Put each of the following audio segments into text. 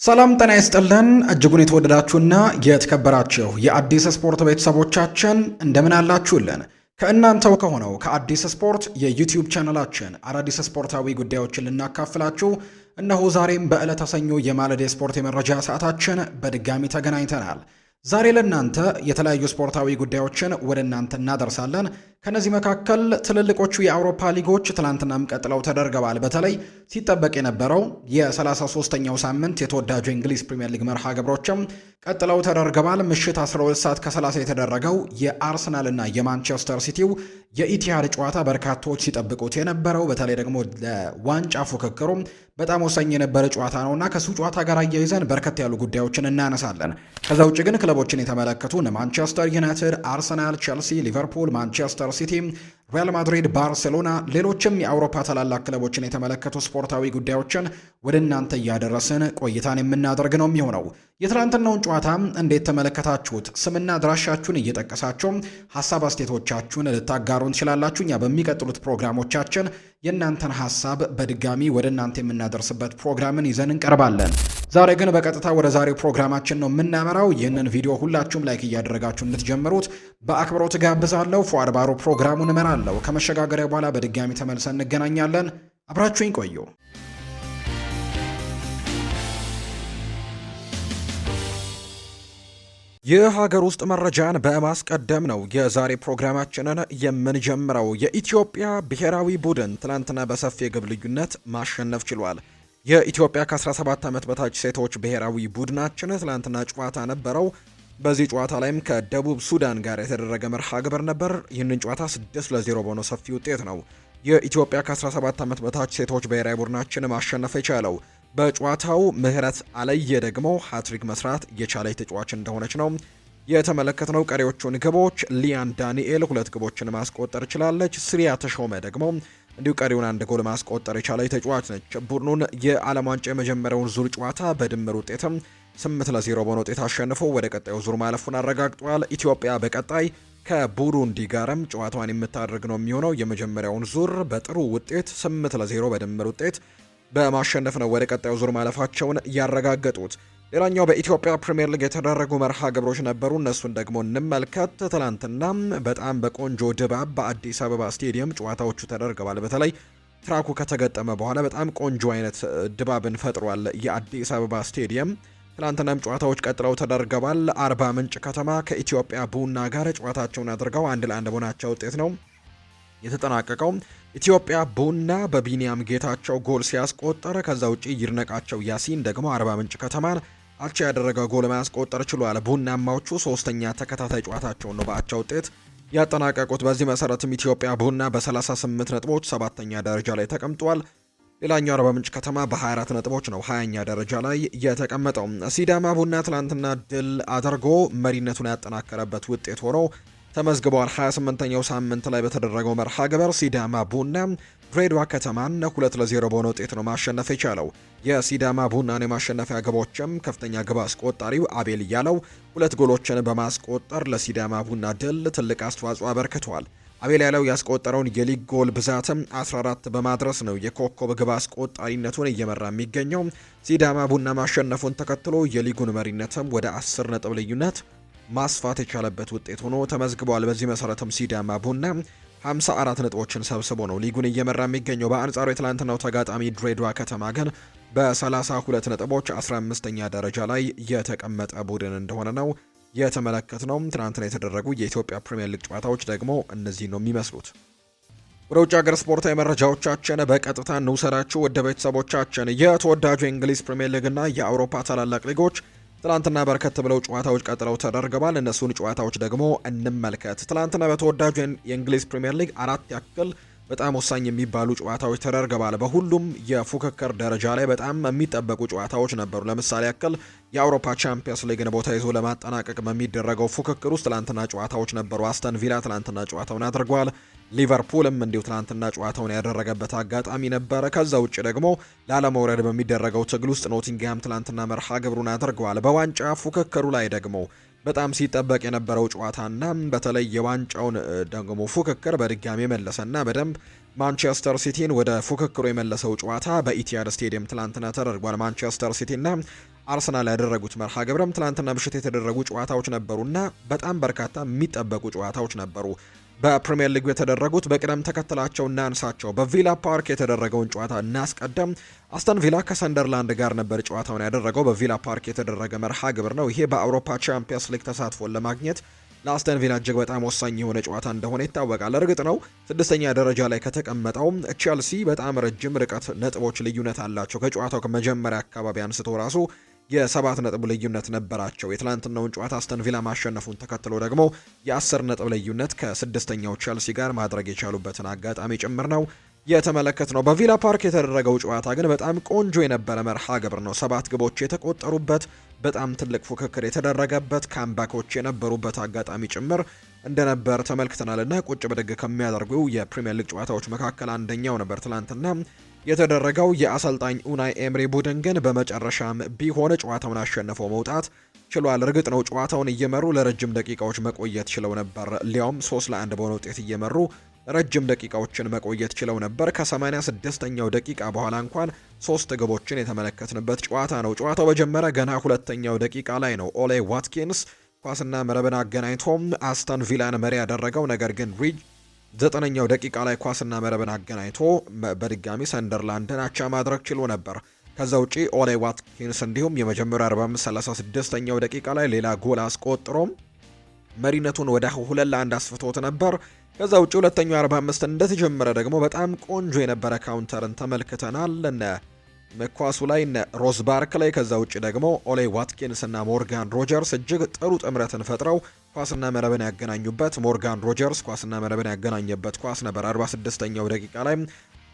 ሰላም ጤና ይስጥልን እጅጉን የተወደዳችሁና የተከበራችሁ የአዲስ ስፖርት ቤተሰቦቻችን እንደምን አላችሁልን? ከእናንተው ከሆነው ከአዲስ ስፖርት የዩቲዩብ ቻናላችን አዳዲስ ስፖርታዊ ጉዳዮችን ልናካፍላችሁ እነሆ ዛሬም በዕለተ ሰኞ የማለዳ ስፖርት የመረጃ ሰዓታችን በድጋሚ ተገናኝተናል። ዛሬ ለእናንተ የተለያዩ ስፖርታዊ ጉዳዮችን ወደ እናንተ እናደርሳለን። ከነዚህ መካከል ትልልቆቹ የአውሮፓ ሊጎች ትላንትናም ቀጥለው ተደርገዋል። በተለይ ሲጠበቅ የነበረው የ33ኛው ሳምንት የተወዳጁ የእንግሊዝ ፕሪምየር ሊግ መርሃ ግብሮችም ቀጥለው ተደርገዋል። ምሽት 12 ሰዓት ከ30 የተደረገው የአርሰናል እና የማንቸስተር ሲቲው የኢቲሃድ ጨዋታ በርካቶች ሲጠብቁት የነበረው በተለይ ደግሞ ለዋንጫ ፉክክሩ በጣም ወሳኝ የነበረ ጨዋታ ነውና ከሱ ጨዋታ ጋር አያይዘን በርከት ያሉ ጉዳዮችን እናነሳለን። ከዛ ውጭ ግን ክለቦችን የተመለከቱ ማንቸስተር ዩናይትድ፣ አርሰናል፣ ቼልሲ፣ ሊቨርፑል፣ ማንቸስተር ሲቲ፣ ሪያል ማድሪድ፣ ባርሴሎና ሌሎችም የአውሮፓ ታላላቅ ክለቦችን የተመለከቱ ስፖርታዊ ጉዳዮችን ወደ እናንተ እያደረስን ቆይታን የምናደርግ ነው የሚሆነው። የትላንትናውን ጨዋታ እንዴት ተመለከታችሁት? ስምና አድራሻችሁን እየጠቀሳችሁ ሀሳብ አስተያየቶቻችሁን ልታጋሩን ትችላላችሁ። እኛ በሚቀጥሉት ፕሮግራሞቻችን የእናንተን ሀሳብ በድጋሚ ወደ እናንተ የምናደርስበት ፕሮግራምን ይዘን እንቀርባለን። ዛሬ ግን በቀጥታ ወደ ዛሬው ፕሮግራማችን ነው የምናመራው። ይህንን ቪዲዮ ሁላችሁም ላይክ እያደረጋችሁ እንድትጀምሩት በአክብሮት ጋብዛለሁ። ፉአድ ባሮ ፕሮግራሙን እመራለሁ። ከመሸጋገሪያ በኋላ በድጋሚ ተመልሰን እንገናኛለን። አብራችሁኝ ቆዩ። የሀገር ውስጥ መረጃን በማስቀደም ነው የዛሬ ፕሮግራማችንን የምንጀምረው። የኢትዮጵያ ብሔራዊ ቡድን ትናንትና በሰፊ የግብ ልዩነት ማሸነፍ ችሏል። የኢትዮጵያ ከ17 ዓመት በታች ሴቶች ብሔራዊ ቡድናችን ትናንትና ጨዋታ ነበረው። በዚህ ጨዋታ ላይም ከደቡብ ሱዳን ጋር የተደረገ መርሃ ግብር ነበር። ይህንን ጨዋታ 6-0 በሆነው ሰፊ ውጤት ነው የኢትዮጵያ ከ17 ዓመት በታች ሴቶች ብሔራዊ ቡድናችን ማሸነፍ የቻለው። በጨዋታው ምህረት አለየ ደግሞ ሃትሪክ መስራት የቻለች ተጫዋች እንደሆነች ነው የተመለከትነው። ቀሪዎቹን ግቦች ሊያን ዳንኤል 2 ግቦችን ማስቆጠር ችላለች። ስሪያ ተሾመ ደግሞ እንዲሁ ቀሪውን 1 ጎል ማስቆጠር የቻለች ተጫዋች ነች። ቡድኑን የዓለም ዋንጫ የመጀመሪያውን ዙር ጨዋታ በድምር ውጤትም 8-0 በሆነ ውጤት አሸንፎ ወደ ቀጣዩ ዙር ማለፉን አረጋግጧል። ኢትዮጵያ በቀጣይ ከቡሩንዲ ጋርም ጨዋታዋን የምታደርግ ነው የሚሆነው። የመጀመሪያውን ዙር በጥሩ ውጤት 8-0 በድምር ውጤት በማሸነፍ ነው ወደ ቀጣዩ ዙር ማለፋቸውን ያረጋገጡት። ሌላኛው በኢትዮጵያ ፕሪሚየር ሊግ የተደረጉ መርሃ ግብሮች ነበሩ። እነሱን ደግሞ እንመልከት። ትላንትና በጣም በቆንጆ ድባብ በአዲስ አበባ ስቴዲየም ጨዋታዎቹ ተደርገዋል። በተለይ ትራኩ ከተገጠመ በኋላ በጣም ቆንጆ አይነት ድባብን ፈጥሯል የአዲስ አበባ ስቴዲየም። ትላንትናም ጨዋታዎች ቀጥለው ተደርገዋል። አርባ ምንጭ ከተማ ከኢትዮጵያ ቡና ጋር ጨዋታቸውን አድርገው 1-1 በሆናቸው ውጤት ነው የተጠናቀቀው። ኢትዮጵያ ቡና በቢኒያም ጌታቸው ጎል ሲያስቆጠር፣ ከዛ ውጪ ይድነቃቸው ያሲን ደግሞ አርባ ምንጭ ከተማን አቻ ያደረገ ጎል ማያስቆጠር ችሏል። ቡናማዎቹ ሶስተኛ ተከታታይ ጨዋታቸውን ነው በአቻ ውጤት ያጠናቀቁት። በዚህ መሰረትም ኢትዮጵያ ቡና በ38 ነጥቦች 7ኛ ደረጃ ላይ ተቀምጧል። ሌላኛው አርባ ምንጭ ከተማ በ24 ነጥቦች ነው 20ኛ ደረጃ ላይ የተቀመጠው። ሲዳማ ቡና ትላንትና ድል አድርጎ መሪነቱን ያጠናከረበት ውጤት ሆኖ ተመዝግበዋል። 28ኛው ሳምንት ላይ በተደረገው መርሃ ግብር ሲዳማ ቡና ድሬዳዋ ከተማን 2-0 በሆነ ውጤት ነው ማሸነፍ የቻለው። የሲዳማ ቡናን የማሸነፊያ ግቦችም ከፍተኛ ግብ አስቆጣሪው አቤል እያለው 2 ጎሎችን በማስቆጠር ለሲዳማ ቡና ድል ትልቅ አስተዋጽኦ አበርክቷል። አቤል ያለው ያስቆጠረውን የሊግ ጎል ብዛትም 14 በማድረስ ነው የኮከብ ግብ አስቆጣሪነቱን እየመራ የሚገኘው። ሲዳማ ቡና ማሸነፉን ተከትሎ የሊጉን መሪነትም ወደ 10 ነጥብ ልዩነት ማስፋት የቻለበት ውጤት ሆኖ ተመዝግቧል። በዚህ መሰረትም ሲዳማ ቡና 54 ነጥቦችን ሰብስቦ ነው ሊጉን እየመራ የሚገኘው። በአንጻሩ የትላንትናው ተጋጣሚ ድሬዳዋ ከተማ ግን በ32 ነጥቦች 15ኛ ደረጃ ላይ የተቀመጠ ቡድን እንደሆነ ነው የተመለከትነው። ትናንትና የተደረጉ የኢትዮጵያ ፕሪሚየር ሊግ ጨዋታዎች ደግሞ እነዚህ ነው የሚመስሉት። ወደ ውጭ ሀገር ስፖርታዊ መረጃዎቻችን በቀጥታ እንውሰዳችሁ ወደ ቤተሰቦቻችን። የተወዳጁ የእንግሊዝ ፕሪሚየር ሊግ እና የአውሮፓ ታላላቅ ሊጎች ትላንትና በርከት ብለው ጨዋታዎች ቀጥለው ተደርገዋል። እነሱን ጨዋታዎች ደግሞ እንመልከት። ትላንትና በተወዳጁ የእንግሊዝ ፕሪሚየር ሊግ 4 ያክል በጣም ወሳኝ የሚባሉ ጨዋታዎች ተደርገዋል። በሁሉም የፉክክር ደረጃ ላይ በጣም የሚጠበቁ ጨዋታዎች ነበሩ። ለምሳሌ ያክል የአውሮፓ ቻምፒየንስ ሊግን ቦታ ይዞ ለማጠናቀቅ በሚደረገው ፉክክር ውስጥ ትላንትና ጨዋታዎች ነበሩ። አስተን ቪላ ትላንትና ጨዋታውን አድርጓል። ሊቨርፑልም እንዲሁ ትላንትና ጨዋታውን ያደረገበት አጋጣሚ ነበረ። ከዛ ውጭ ደግሞ ላለመውረድ በሚደረገው ትግል ውስጥ ኖቲንግሃም ትላንትና መርሃ ግብሩን አድርገዋል። በዋንጫ ፉክክሩ ላይ ደግሞ በጣም ሲጠበቅ የነበረው ጨዋታና በተለይ የዋንጫውን ደግሞ ፉክክር በድጋሚ የመለሰና በደንብ ማንቸስተር ሲቲን ወደ ፉክክሩ የመለሰው ጨዋታ በኢቲሃድ ስቴዲየም ትላንትና ተደርጓል። ማንቸስተር ሲቲና አርሰናል ያደረጉት መርሃ ግብርም ትላንትና ምሽት የተደረጉ ጨዋታዎች ነበሩና በጣም በርካታ የሚጠበቁ ጨዋታዎች ነበሩ። በፕሪሚየር ሊጉ የተደረጉት በቅደም ተከተላቸው እናንሳቸው። በቪላ ፓርክ የተደረገውን ጨዋታ እናስቀደም። አስተን ቪላ ከሰንደርላንድ ጋር ነበር ጨዋታውን ያደረገው። በቪላ ፓርክ የተደረገ መርሃ ግብር ነው። ይሄ በአውሮፓ ቻምፒየንስ ሊግ ተሳትፎን ለማግኘት ለአስተን ቪላ እጅግ በጣም ወሳኝ የሆነ ጨዋታ እንደሆነ ይታወቃል። እርግጥ ነው ስድስተኛ ደረጃ ላይ ከተቀመጠው ቼልሲ በጣም ረጅም ርቀት ነጥቦች ልዩነት አላቸው። ከጨዋታው ከመጀመሪያ አካባቢ አንስቶ ራሱ የ7 ነጥብ ልዩነት ነበራቸው። የትላንትናውን ጨዋታ አስተን ቪላ ማሸነፉን ተከትሎ ደግሞ የ10 ነጥብ ልዩነት ከስድስተኛው ቼልሲ ጋር ማድረግ የቻሉበትን አጋጣሚ ጭምር ነው የተመለከት ነው። በቪላ ፓርክ የተደረገው ጨዋታ ግን በጣም ቆንጆ የነበረ መርሃ ግብር ነው። 7 ግቦች የተቆጠሩበት በጣም ትልቅ ፉክክር የተደረገበት ካምባኮች የነበሩበት አጋጣሚ ጭምር እንደነበር ተመልክተናልና ቁጭ ብድግ ከሚያደርጉ የፕሪሚየር ሊግ ጨዋታዎች መካከል አንደኛው ነበር ትላንትና የተደረገው። የአሰልጣኝ ኡናይ ኤምሪ ቡድን ግን በመጨረሻም ቢሆን ጨዋታውን አሸንፈው መውጣት ችሏል። እርግጥ ነው ጨዋታውን እየመሩ ለረጅም ደቂቃዎች መቆየት ችለው ነበር። ሊያውም 3-1 በሆነ ውጤት እየመሩ ረጅም ደቂቃዎችን መቆየት ችለው ነበር። ከ86ኛው ደቂቃ በኋላ እንኳን 3 ግቦችን የተመለከትንበት ጨዋታ ነው። ጨዋታው በጀመረ ገና ሁለተኛው ደቂቃ ላይ ነው ኦሌ ዋትኪንስ ኳስና መረብን አገናኝቶም አስተን ቪላን መሪ ያደረገው። ነገር ግን ሪጅ 9ኛው ደቂቃ ላይ ኳስና መረብን አገናኝቶ በድጋሚ ሰንደርላንድን አቻ ማድረግ ችሎ ነበር። ከዛ ውጪ ኦሌ ዋትኪንስ እንዲሁም የመጀመሪያው 45-36ኛው ደቂቃ ላይ ሌላ ጎል አስቆጥሮም መሪነቱን ወደ 2-1 አስፍቶት ነበር። ከዛ ውጪ ሁለተኛው 45 እንደተጀመረ ደግሞ በጣም ቆንጆ የነበረ ካውንተርን ተመልክተናል ኳሱ ላይ ሮዝ ባርክላይ። ከዛ ውጪ ደግሞ ኦሌ ዋትኪንስ እና ሞርጋን ሮጀርስ እጅግ ጥሩ ጥምረትን ፈጥረው ኳስና መረብን ያገናኙበት ሞርጋን ሮጀርስ ኳስና መረብን ያገናኘበት ኳስ ነበር 46ኛው ደቂቃ ላይ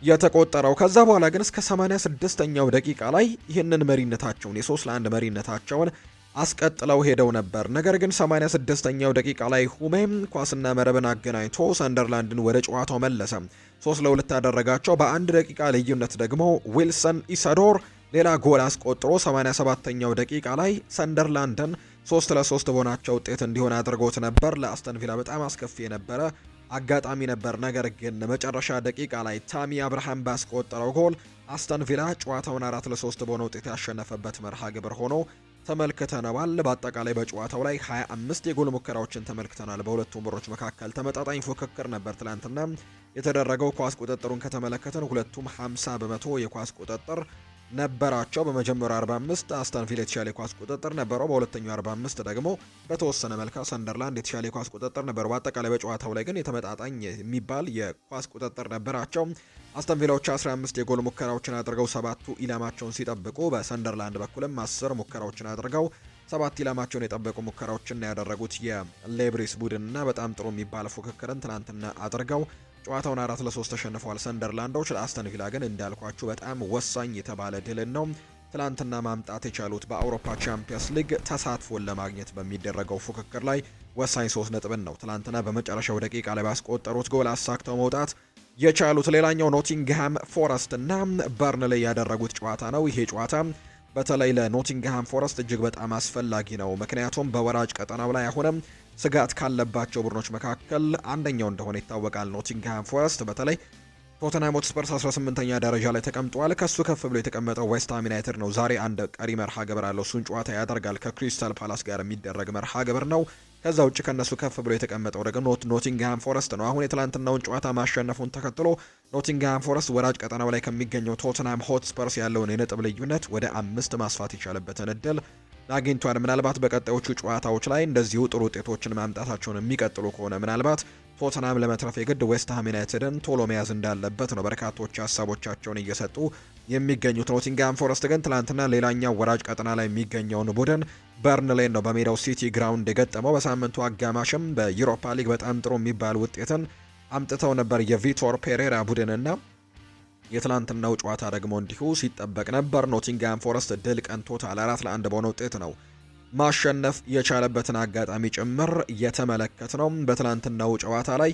የተቆጠረው። ከዛ በኋላ ግን እስከ 86ኛው ደቂቃ ላይ ይህንን መሪነታቸውን የ3-1 መሪነታቸውን አስቀጥለው ሄደው ነበር። ነገር ግን 86ኛው ደቂቃ ላይ ሁሜም ኳስና መረብን አገናኝቶ ሰንደርላንድን ወደ ጨዋታው መለሰ። 3-2 ያደረጋቸው። በአንድ ደቂቃ ልዩነት ደግሞ ዊልሰን ኢሳዶር ሌላ ጎል አስቆጥሮ 87ኛው ደቂቃ ላይ ሰንደርላንድን 3-3 በሆናቸው ውጤት እንዲሆን አድርጎት ነበር። ለአስተን ቪላ በጣም አስከፊ የነበረ አጋጣሚ ነበር። ነገር ግን መጨረሻ ደቂቃ ላይ ታሚ አብርሃም ባስቆጠረው ጎል አስተን ቪላ ጨዋታውን 4-3 በሆነ ውጤት ያሸነፈበት መርሃ ግብር ሆኖ ተመልክተናል። በአጠቃላይ በጨዋታው ላይ 25 የጎል ሙከራዎችን ተመልክተናል። በሁለቱም ቡድኖች መካከል ተመጣጣኝ ፉክክር ነበር ትላንትና የተደረገው። ኳስ ቁጥጥሩን ከተመለከተን ሁለቱም 50 በመቶ የኳስ ቁጥጥር ነበራቸው። በመጀመሪያው 45 አስተን ቪላ የተሻለ የኳስ ቁጥጥር ነበረው። በሁለተኛው 45 ደግሞ በተወሰነ መልኩ ሰንደርላንድ የተሻለ የኳስ ቁጥጥር ነበረው። በአጠቃላይ በጨዋታው ላይ ግን የተመጣጣኝ የሚባል የኳስ ቁጥጥር ነበራቸው። አስተን ቪላዎች 15 የጎል ሙከራዎችን አድርገው 7ቱ ኢላማቸውን ሲጠብቁ፣ በሰንደርላንድ በኩልም 10 ሙከራዎችን አድርገው 7 ኢላማቸውን የጠበቁ ሙከራዎችን ያደረጉት የሌብሪስ ቡድንና በጣም ጥሩ የሚባል ፉክክርን ትናንትና አድርገው ጨዋታውን 4-3 ተሸንፈዋል ሰንደርላንዶች። ለአስተን ቪላ ግን እንዳልኳችሁ በጣም ወሳኝ የተባለ ድልን ነው ትላንትና ማምጣት የቻሉት። በአውሮፓ ቻምፒየንስ ሊግ ተሳትፎን ለማግኘት በሚደረገው ፉክክር ላይ ወሳኝ 3 ነጥብን ነው ትላንትና በመጨረሻው ደቂቃ ላይ ባስቆጠሩት ጎል አሳክተው መውጣት የቻሉት። ሌላኛው ኖቲንግሃም ፎረስት እና በርንሌይ ያደረጉት ጨዋታ ነው። ይሄ ጨዋታ በተለይ ለኖቲንግሃም ፎረስት እጅግ በጣም አስፈላጊ ነው። ምክንያቱም በወራጅ ቀጠናው ላይ አሁንም ስጋት ካለባቸው ቡድኖች መካከል አንደኛው እንደሆነ ይታወቃል። ኖቲንግሃም ፎረስት በተለይ ቶተንሃም ሆትስፐርስ 18ኛ ደረጃ ላይ ተቀምጧል። ከሱ ከፍ ብሎ የተቀመጠው ዌስትሃም ዩናይትድ ነው። ዛሬ አንድ ቀሪ መርሃ ግብር አለው። እሱን ጨዋታ ያደርጋል። ከክሪስታል ፓላስ ጋር የሚደረግ መርሃ ግብር ነው። ከዛ ውጭ ከነሱ ከፍ ብሎ የተቀመጠው ደግሞ ኖቲንግሃም ፎረስት ነው። አሁን የትላንትናውን ጨዋታ ማሸነፉን ተከትሎ ኖቲንግሃም ፎረስት ወራጅ ቀጠናው ላይ ከሚገኘው ቶተንሃም ሆትስፐርስ ያለውን የነጥብ ልዩነት ወደ 5 ማስፋት የቻለበትን እድል አግኝቷል። ምናልባት በቀጣዮቹ ጨዋታዎች ላይ እንደዚሁ ጥሩ ውጤቶችን ማምጣታቸውን የሚቀጥሉ ከሆነ ምናልባት ቶተንሃም ለመትረፍ የግድ ዌስትሃም ዩናይትድን ቶሎ መያዝ እንዳለበት ነው በርካቶች ሀሳቦቻቸውን እየሰጡ የሚገኙት። ኖቲንግሃም ፎረስት ግን ትላንትና ሌላኛው ወራጅ ቀጠና ላይ የሚገኘውን ቡድን በርንሌይን ነው በሜዳው ሲቲ ግራውንድ የገጠመው። በሳምንቱ አጋማሽም በዩሮፓ ሊግ በጣም ጥሩ የሚባል ውጤትን አምጥተው ነበር የቪቶር ፔሬራ ቡድንና የትላንትናው ጨዋታ ደግሞ እንዲሁ ሲጠበቅ ነበር። ኖቲንግሃም ፎረስት ድል ቀንቶታል። 4-1 በሆነ ውጤት ነው ማሸነፍ የቻለበትን አጋጣሚ ጭምር የተመለከት ነው። በትላንትናው ጨዋታ ላይ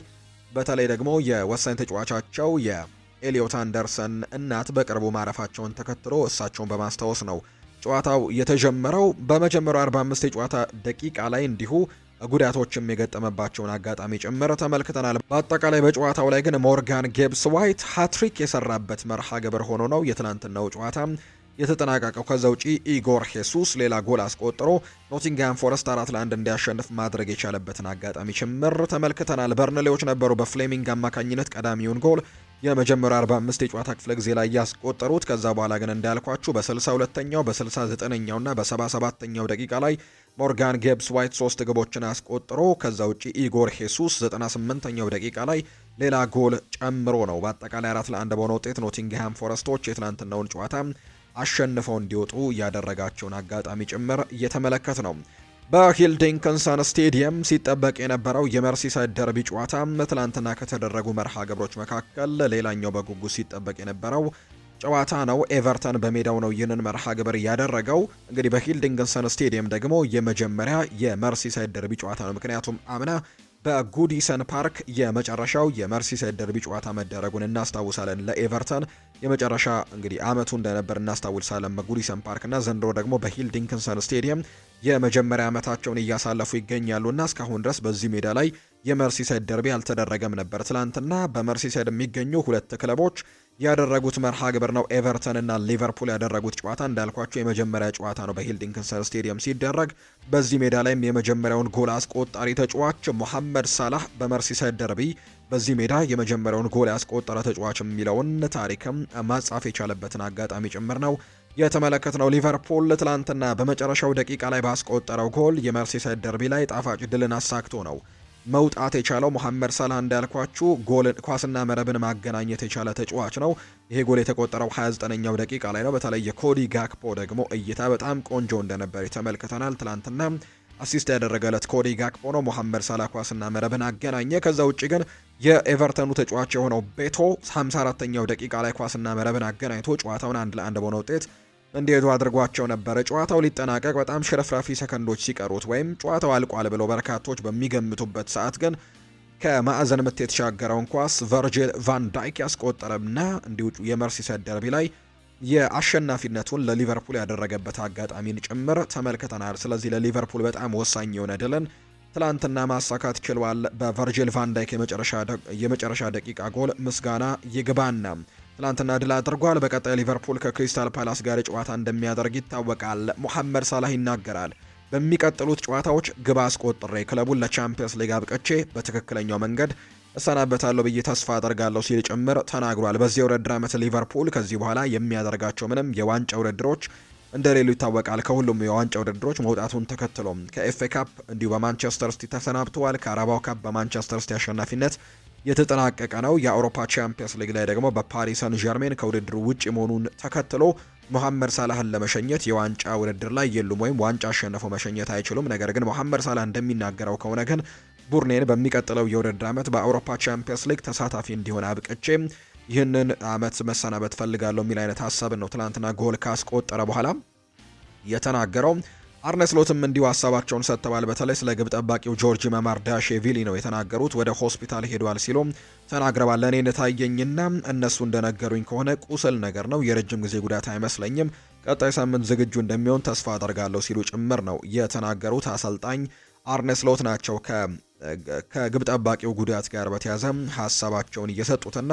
በተለይ ደግሞ የወሳኝ ተጫዋቻቸው የኤሊዮት አንደርሰን እናት በቅርቡ ማረፋቸውን ተከትሎ እሳቸውን በማስታወስ ነው ጨዋታው የተጀመረው። በመጀመሪያው 45 የጨዋታ ደቂቃ ላይ እንዲሁ ጉዳቶችም የገጠመባቸውን አጋጣሚ ጭምር ተመልክተናል። በአጠቃላይ በጨዋታው ላይ ግን ሞርጋን ጌብስ ዋይት ሃትሪክ የሰራበት መርሃ ግብር ሆኖ ነው የትናንትናው ጨዋታ የተጠናቀቀው። ከዛ ውጪ ኢጎር ሄሱስ ሌላ ጎል አስቆጥሮ ኖቲንግሃም ፎረስት 4-1 እንዲያሸንፍ ማድረግ የቻለበትን አጋጣሚ ጭምር ተመልክተናል። በርንሌዎች ነበሩ በፍሌሚንግ አማካኝነት ቀዳሚውን ጎል የመጀመሪያው 45 የጨዋታ ክፍለ ጊዜ ላይ ያስቆጠሩት። ከዛ በኋላ ግን እንዳልኳችሁ በ62ኛው በ69ኛው እና በ77ኛው ደቂቃ ላይ ሞርጋን ጌብስ ዋይት 3 ግቦችን አስቆጥሮ ከዛ ውጪ ኢጎር ሄሱስ 98ኛው ደቂቃ ላይ ሌላ ጎል ጨምሮ ነው በአጠቃላይ 4-1 በሆነ ውጤት ኖቲንግሃም ፎረስቶች የትናንትናውን ጨዋታ አሸንፈው እንዲወጡ ያደረጋቸውን አጋጣሚ ጭምር እየተመለከት ነው። በሂልዲንግተን ስቴዲየም ሲጠበቅ የነበረው የመርሲሳይድ ደርቢ ጨዋታ ትላንትና ከተደረጉ መርሃ ግብሮች መካከል ሌላኛው በጉጉት ሲጠበቅ የነበረው ጨዋታ ነው። ኤቨርተን በሜዳው ነው ይህንን መርሃ ግብር ያደረገው። እንግዲህ በሂልዲንግተን ስቴዲየም ደግሞ የመጀመሪያ የመርሲሳይድ ደርቢ ጨዋታ ነው። ምክንያቱም አምና በጉዲሰን ፓርክ የመጨረሻው የመርሲሳይድ ደርቢ ጨዋታ መደረጉን እናስታውሳለን። ለኤቨርተን የመጨረሻ እንግዲህ አመቱ እንደነበር እናስታውሳለን በጉዲሰን ፓርክ እና ዘንድሮ ደግሞ በሂልዲንግተን ስቴዲየም የመጀመሪያ አመታቸውን እያሳለፉ ይገኛሉና እስካሁን ድረስ በዚህ ሜዳ ላይ የመርሲሳይድ ደርቢ አልተደረገም ነበር። ትላንትና በመርሲሳይድ የሚገኙ ሁለት ክለቦች ያደረጉት መርሃ ግብር ነው። ኤቨርተን እና ሊቨርፑል ያደረጉት ጨዋታ እንዳልኳቸው የመጀመሪያ ጨዋታ ነው በሂልዲንግተን ስቴዲየም ሲደረግ። በዚህ ሜዳ ላይም የመጀመሪያውን ጎል አስቆጣሪ ተጫዋች ሞሐመድ ሳላህ በመርሲሳይድ ደርቢ በዚህ ሜዳ የመጀመሪያውን ጎል ያስቆጠረ ተጫዋች የሚለውን ታሪክም ማጻፍ የቻለበትን አጋጣሚ ጭምር ነው የተመለከትነው። ሊቨርፑል ትላንትና በመጨረሻው ደቂቃ ላይ ባስቆጠረው ጎል የመርሲሳይድ ደርቢ ላይ ጣፋጭ ድልን አሳክቶ ነው መውጣት የቻለው። መሐመድ ሳላህ እንዳልኳችሁ ኳስና መረብን ማገናኘት የቻለ ተጫዋች ነው። ይሄ ጎል የተቆጠረው 29ኛው ደቂቃ ላይ ነው። በተለይ የኮዲ ጋክፖ ደግሞ እይታ በጣም ቆንጆ እንደነበር ተመልክተናል። ትላንትና አሲስት ያደረገለት ኮዲ ጋክፖ ነው። መሐመድ ሳላህ ኳስና መረብን አገናኘ። ከዛ ውጪ ግን የኤቨርተኑ ተጫዋች የሆነው ቤቶ 54ኛው ደቂቃ ላይ ኳስና መረብን አገናኝቶ ጨዋታውን 1-1 በሆነ ውጤት እንዲሄዱ አድርጓቸው ነበረ። ጨዋታው ሊጠናቀቅ በጣም ሽረፍራፊ ሰከንዶች ሲቀሩት ወይም ጨዋታው አልቋል ብለው በርካቶች በሚገምቱበት ሰዓት ግን ከማዕዘን ምት የተሻገረውን ኳስ ቨርጂል ቫን ዳይክ ያስቆጠረና እንዲሁ የመርሲሳይድ ደርቢ ላይ የአሸናፊነቱን ለሊቨርፑል ያደረገበት አጋጣሚን ጭምር ተመልክተናል። ስለዚህ ለሊቨርፑል በጣም ወሳኝ የሆነ ድልን ትላንትና ማሳካት ችሏል። በቨርጂል ቫን ዳይክ የመጨረሻ ደቂቃ ጎል ምስጋና ይግባና ትላንትና ድል አድርጓል። በቀጣይ ሊቨርፑል ከክሪስታል ፓላስ ጋር ጨዋታ እንደሚያደርግ ይታወቃል። ሙሐመድ ሳላህ ይናገራል። በሚቀጥሉት ጨዋታዎች ግብ አስቆጥሬ ክለቡን ለቻምፒየንስ ሊግ አብቅቼ በትክክለኛው መንገድ እሰናበታለሁ ብዬ ተስፋ አደርጋለሁ ሲል ጭምር ተናግሯል። በዚህ የውድድር ዓመት ሊቨርፑል ከዚህ በኋላ የሚያደርጋቸው ምንም የዋንጫ ውድድሮች እንደሌሉ ይታወቃል። ከሁሉም የዋንጫ ውድድሮች መውጣቱን ተከትሎም ከኤፍኤ ካፕ እንዲሁ በማንቸስተር ሲቲ ተሰናብተዋል። ከአረባው ካፕ በማንቸስተር ሲቲ አሸናፊነት የተጠናቀቀ ነው። የአውሮፓ ቻምፒየንስ ሊግ ላይ ደግሞ በፓሪስ ሰን ዠርሜን ከውድድሩ ውጭ መሆኑን ተከትሎ መሐመድ ሳላህን ለመሸኘት የዋንጫ ውድድር ላይ የሉም ወይም ዋንጫ አሸንፈው መሸኘት አይችሉም። ነገር ግን መሐመድ ሳላህ እንደሚናገረው ከሆነ ግን ቡድኔን በሚቀጥለው የውድድር ዓመት በአውሮፓ ቻምፒየንስ ሊግ ተሳታፊ እንዲሆን አብቅቼ ይህንን ዓመት መሰናበት ፈልጋለሁ የሚል አይነት ሀሳብን ነው ትናንትና ጎል ካስቆጠረ በኋላ የተናገረው። አርነ ስሎትም እንዲሁ ሀሳባቸውን ሰጥተዋል። በተለይ ስለ ግብ ጠባቂው ጆርጂ ማማርዳሽቪሊ ነው የተናገሩት። ወደ ሆስፒታል ሄዷል ሲሉም ተናግረዋል። ለእኔ እንደታየኝና እነሱ እንደነገሩኝ ከሆነ ቁስል ነገር ነው፣ የረጅም ጊዜ ጉዳት አይመስለኝም፣ ቀጣይ ሳምንት ዝግጁ እንደሚሆን ተስፋ አደርጋለሁ ሲሉ ጭምር ነው የተናገሩት። አሰልጣኝ አርነ ስሎት ናቸው ከግብ ጠባቂው ጉዳት ጋር በተያያዘ ሀሳባቸውን እየሰጡትና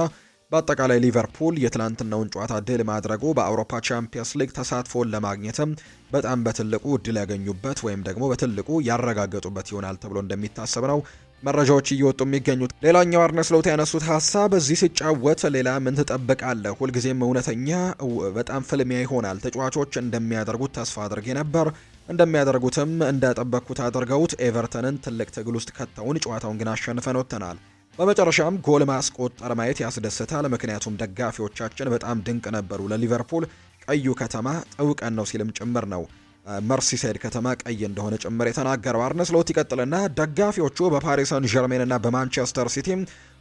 በአጠቃላይ ሊቨርፑል የትላንትናውን ጨዋታ ድል ማድረጉ በአውሮፓ ቻምፒየንስ ሊግ ተሳትፎን ለማግኘትም በጣም በትልቁ ድል ያገኙበት ወይም ደግሞ በትልቁ ያረጋገጡበት ይሆናል ተብሎ እንደሚታሰብ ነው መረጃዎች እየወጡ የሚገኙት። ሌላኛው አርነ ስሎት ያነሱት ሀሳብ እዚህ ሲጫወት ሌላ ምን ትጠብቃለህ? ሁልጊዜም እውነተኛ በጣም ፍልሚያ ይሆናል። ተጫዋቾች እንደሚያደርጉት ተስፋ አድርጌ ነበር፣ እንደሚያደርጉትም እንደጠበቅኩት አድርገውት ኤቨርተንን ትልቅ ትግል ውስጥ ከተውን፣ ጨዋታውን ግን አሸንፈን ወጥተናል። በመጨረሻም ጎል ማስቆጠር ማየት ያስደስታል፣ ምክንያቱም ደጋፊዎቻችን በጣም ድንቅ ነበሩ። ለሊቨርፑል ቀዩ ከተማ ጥውቀን ነው ሲልም ጭምር ነው መርሲሳይድ ከተማ ቀይ እንደሆነ ጭምር የተናገረው። አርነ ስሎት ይቀጥልና ደጋፊዎቹ በፓሪስ ሰን ዠርሜን እና በማንቸስተር ሲቲ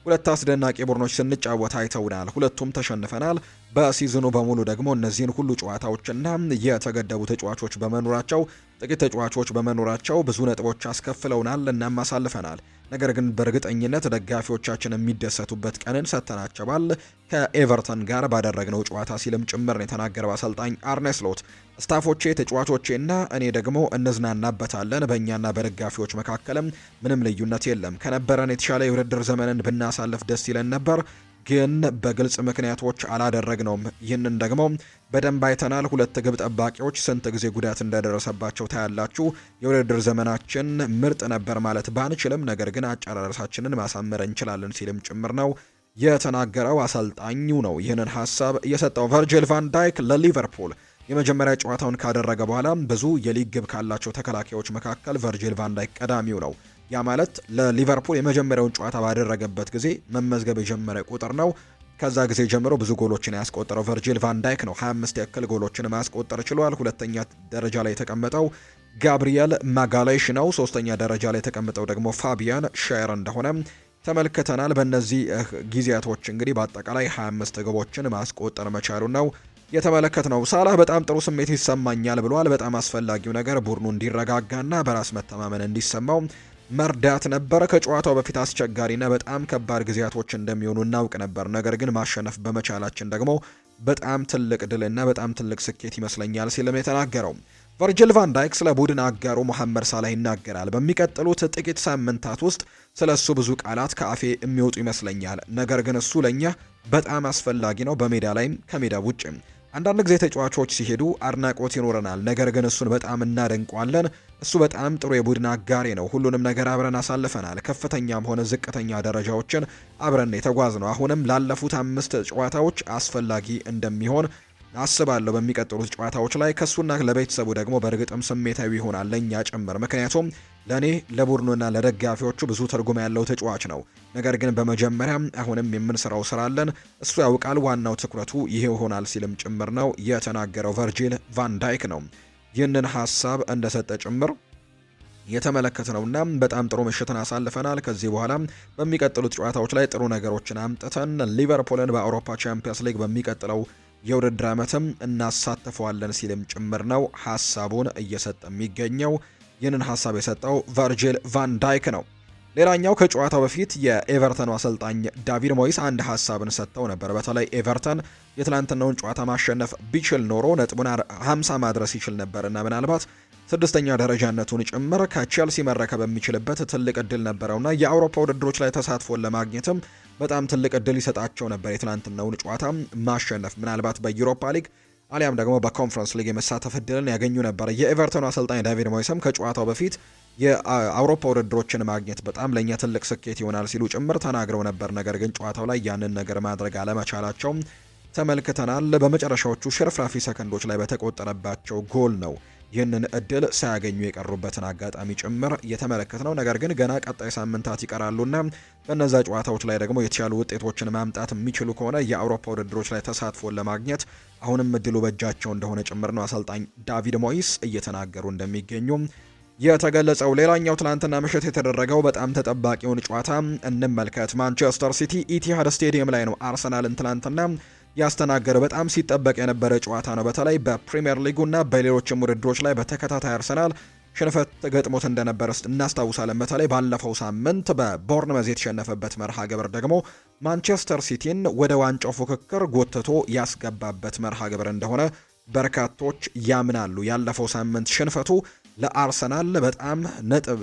ሁለት አስደናቂ ቡድኖች ስንጫወት አይተውናል። ሁለቱም ተሸንፈናል። በሲዝኑ በሙሉ ደግሞ እነዚህን ሁሉ ጨዋታዎችና የተገደቡ ተጫዋቾች በመኖራቸው ጥቂት ተጫዋቾች በመኖራቸው ብዙ ነጥቦች አስከፍለውናል እናም አሳልፈናል። ነገር ግን በእርግጠኝነት ደጋፊዎቻችን የሚደሰቱበት ቀንን ሰጥተናቸዋል ከኤቨርተን ጋር ባደረግነው ጨዋታ ሲልም ጭምር ነው የተናገረው አሰልጣኝ አርነ ስሎት። ስታፎቼ፣ ተጫዋቾቼና እኔ ደግሞ እንዝናናበታለን። በእኛና በደጋፊዎች መካከልም ምንም ልዩነት የለም። ከነበረን የተሻለ የውድድር ዘመንን ብናሳልፍ ደስ ይለን ነበር። ግን በግልጽ ምክንያቶች አላደረግነውም። ይህንን ደግሞ በደንብ አይተናል። 2 ግብ ጠባቂዎች ስንት ጊዜ ጉዳት እንደደረሰባቸው ታያላችሁ። የውድድር ዘመናችን ምርጥ ነበር ማለት ባንችልም ነገር ግን አጨራረሳችንን ማሳመር እንችላለን ሲልም ጭምር ነው የተናገረው። አሰልጣኙ ነው ይህንን ሀሳብ የሰጠው። ቨርጂል ቫን ዳይክ ለሊቨርፑል የመጀመሪያ ጨዋታውን ካደረገ በኋላ ብዙ የሊግ ግብ ካላቸው ተከላካዮች መካከል ቨርጂል ቫን ዳይክ ቀዳሚው ነው። ያ ማለት ለሊቨርፑል የመጀመሪያውን ጨዋታ ባደረገበት ጊዜ መመዝገብ የጀመረ ቁጥር ነው። ከዛ ጊዜ ጀምሮ ብዙ ጎሎችን ያስቆጠረው ቨርጂል ቫን ዳይክ ነው። 25 ያክል ጎሎችን ማስቆጠር ችሏል። ሁለተኛ ደረጃ ላይ የተቀመጠው ጋብሪኤል ማጋሌሽ ነው። ሶስተኛ ደረጃ ላይ የተቀመጠው ደግሞ ፋቢያን ሻየር እንደሆነ ተመልክተናል። በእነዚህ ጊዜያቶች እንግዲህ በአጠቃላይ 25 ግቦችን ማስቆጠር መቻሉ ነው የተመለከትነው። ሳላህ በጣም ጥሩ ስሜት ይሰማኛል ብሏል። በጣም አስፈላጊው ነገር ቡድኑ እንዲረጋጋና በራስ መተማመን እንዲሰማው መርዳት ነበር። ከጨዋታው በፊት አስቸጋሪና በጣም ከባድ ጊዜያቶች እንደሚሆኑ እናውቅ ነበር። ነገር ግን ማሸነፍ በመቻላችን ደግሞ በጣም ትልቅ ድልና በጣም ትልቅ ስኬት ይመስለኛል ሲልም የተናገረው ቨርጂል ቫን ዳይክ ስለ ቡድን አጋሩ መሐመድ ሳላህ ይናገራል። በሚቀጥሉት ጥቂት ሳምንታት ውስጥ ስለ እሱ ብዙ ቃላት ከአፌ የሚወጡ ይመስለኛል። ነገር ግን እሱ ለኛ በጣም አስፈላጊ ነው፣ በሜዳ ላይም ከሜዳ ውጭም። አንዳንድ ጊዜ ተጫዋቾች ሲሄዱ አድናቆት ይኖረናል፣ ነገር ግን እሱን በጣም እናደንቀዋለን። እሱ በጣም ጥሩ የቡድን አጋሬ ነው። ሁሉንም ነገር አብረን አሳልፈናል። ከፍተኛም ሆነ ዝቅተኛ ደረጃዎችን አብረን የተጓዝነው። አሁንም ላለፉት 5 ጨዋታዎች አስፈላጊ እንደሚሆን አስባለሁ። በሚቀጥሉት ጨዋታዎች ላይ ከሱና ለቤተሰቡ ደግሞ በእርግጥም ስሜታዊ ይሆናል፣ ለኛ ጭምር። ምክንያቱም ለኔ ለቡድኑና ለደጋፊዎቹ ብዙ ትርጉም ያለው ተጫዋች ነው። ነገር ግን በመጀመሪያ አሁንም የምንሰራው ስራ አለን። እሱ ያውቃል። ዋናው ትኩረቱ ይሄ ይሆናል ሲልም ጭምር ነው የተናገረው። ቨርጂል ቫን ዳይክ ነው ይህንን ሀሳብ እንደሰጠ ጭምር የተመለከትነውና በጣም ጥሩ ምሽትን አሳልፈናል። ከዚህ በኋላ በሚቀጥሉት ጨዋታዎች ላይ ጥሩ ነገሮችን አምጥተን ሊቨርፑልን በአውሮፓ ቻምፒየንስ ሊግ በሚቀጥለው የውድድር ዓመትም እናሳትፈዋለን ሲልም ጭምር ነው ሀሳቡን እየሰጠ የሚገኘው። ይህንን ሀሳብ የሰጠው ቨርጂል ቫን ዳይክ ነው። ሌላኛው ከጨዋታው በፊት የኤቨርተኑ አሰልጣኝ ዳቪድ ሞይስ አንድ ሀሳብን ሰጥተው ነበር። በተለይ ኤቨርተን የትላንትናውን ጨዋታ ማሸነፍ ቢችል ኖሮ ነጥቡን 50 ማድረስ ይችል ነበርና ምናልባት 6ኛ ደረጃነቱን ጭምር ከቼልሲ መረከብ የሚችልበት ትልቅ እድል ነበረውና የአውሮፓ ውድድሮች ላይ ተሳትፎን ለማግኘትም በጣም ትልቅ እድል ይሰጣቸው ነበር። የትላንትናውን ጨዋታ ማሸነፍ ምናልባት በዩሮፓ ሊግ አሊያም ደግሞ በኮንፈረንስ ሊግ የመሳተፍ እድልን ያገኙ ነበር። የኤቨርተኑ አሰልጣኝ ዳቪድ ሞይስም ከጨዋታው በፊት የአውሮፓ ውድድሮችን ማግኘት በጣም ለኛ ትልቅ ስኬት ይሆናል ሲሉ ጭምር ተናግረው ነበር። ነገር ግን ጨዋታው ላይ ያንን ነገር ማድረግ አለመቻላቸው ተመልክተናል። በመጨረሻዎቹ ሽርፍራፊ ሰከንዶች ላይ በተቆጠረባቸው ጎል ነው ይህንን እድል ሳያገኙ የቀሩበትን አጋጣሚ ጭምር የተመለከትነው። ነገር ግን ገና ቀጣይ ሳምንታት ይቀራሉና በእነዛ ጨዋታዎች ላይ ደግሞ የተሻሉ ውጤቶችን ማምጣት የሚችሉ ከሆነ የአውሮፓ ውድድሮች ላይ ተሳትፎን ለማግኘት አሁንም እድሉ በእጃቸው እንደሆነ ጭምር ነው አሰልጣኝ ዳቪድ ሞይስ እየተናገሩ እንደሚገኙ የተገለጸው። ሌላኛው ትናንትና ምሽት የተደረገው በጣም ተጠባቂውን ጨዋታ እንመልከት። ማንቸስተር ሲቲ ኢቲሃድ ስቴዲየም ላይ ነው አርሰናልን ትናንትና ያስተናገረ። በጣም ሲጠበቅ የነበረ ጨዋታ ነው። በተለይ በፕሪሚየር ሊጉና በሌሎችም ውድድሮች ላይ በተከታታይ አርሰናል ሽንፈት ገጥሞት እንደነበረ እናስታውሳለን። በተለይ ባለፈው ሳምንት በቦርንመዝ የተሸነፈበት መርሃ ግብር ደግሞ ማንቸስተር ሲቲን ወደ ዋንጫው ፉክክር ጎትቶ ያስገባበት መርሃ ግብር እንደሆነ በርካቶች ያምናሉ። ያለፈው ሳምንት ሽንፈቱ ለአርሰናል በጣም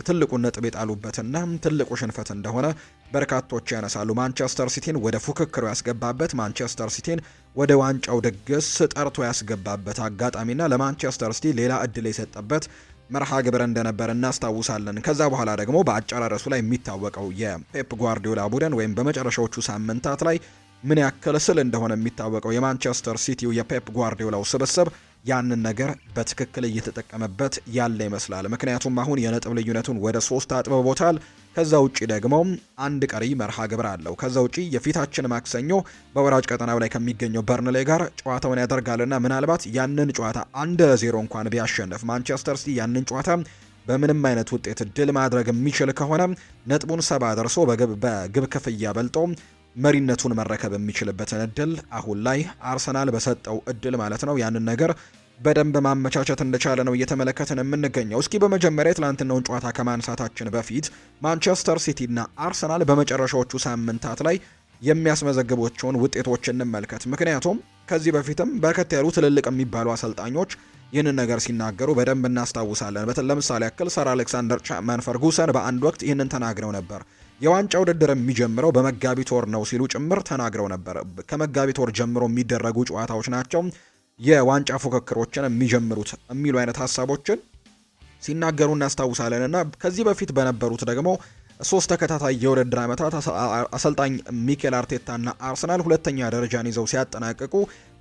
ትልቁን ነጥብ የጣሉበትና ትልቁ ሽንፈት እንደሆነ በርካቶች ያነሳሉ። ማንቸስተር ሲቲን ወደ ፉክክሩ ያስገባበት፣ ማንቸስተር ሲቲን ወደ ዋንጫው ድግስ ጠርቶ ያስገባበት አጋጣሚና ለማንቸስተር ሲቲ ሌላ እድል የሰጠበት መርሃ ግብር እንደነበር እናስታውሳለን። ከዛ በኋላ ደግሞ በአጨራረሱ ላይ የሚታወቀው የፔፕ ጓርዲዮላ ቡድን ወይም በመጨረሻዎቹ ሳምንታት ላይ ምን ያክል ስል እንደሆነ የሚታወቀው የማንቸስተር ሲቲው የፔፕ ጓርዲዮላው ስብስብ ያንን ነገር በትክክል እየተጠቀመበት ያለ ይመስላል። ምክንያቱም አሁን የነጥብ ልዩነቱን ወደ 3 አጥብቦታል። ከዛ ውጪ ደግሞ አንድ ቀሪ መርሃ ግብር አለው። ከዛ ውጪ የፊታችን ማክሰኞ በወራጅ ቀጠናው ላይ ከሚገኘው በርንሌ ጋር ጨዋታውን ያደርጋልና ምናልባት ያንን ጨዋታ 1-0 እንኳን ቢያሸንፍ ማንቸስተር ሲቲ ያንን ጨዋታ በምንም አይነት ውጤት ድል ማድረግ የሚችል ከሆነ ነጥቡን 70 ደርሶ በግብ ክፍያ በልጦ መሪነቱን መረከብ የሚችልበትን እድል አሁን ላይ አርሰናል በሰጠው እድል ማለት ነው ያንን ነገር በደንብ ማመቻቸት እንደቻለ ነው እየተመለከትን የምንገኘው። እስኪ በመጀመሪያ ትላንትናውን ጨዋታ ከማንሳታችን በፊት ማንቸስተር ሲቲ እና አርሰናል በመጨረሻዎቹ ሳምንታት ላይ የሚያስመዘግቧቸውን ውጤቶች እንመልከት። ምክንያቱም ከዚህ በፊትም በርከት ያሉ ትልልቅ የሚባሉ አሰልጣኞች ይህንን ነገር ሲናገሩ በደንብ እናስታውሳለን። ለምሳሌ ያክል ሰር አሌክሳንደር ቻፕማን ፈርጉሰን በአንድ ወቅት ይህንን ተናግረው ነበር። የዋንጫ ውድድር የሚጀምረው በመጋቢት ወር ነው ሲሉ ጭምር ተናግረው ነበር። ከመጋቢት ወር ጀምሮ የሚደረጉ ጨዋታዎች ናቸው የዋንጫ ፉክክሮችን የሚጀምሩት የሚሉ አይነት ሀሳቦችን ሲናገሩ እናስታውሳለን። እና ከዚህ በፊት በነበሩት ደግሞ 3 ተከታታይ የውድድር ዓመታት አሰልጣኝ ሚኬል አርቴታና አርሰናል ሁለተኛ ደረጃን ይዘው ሲያጠናቅቁ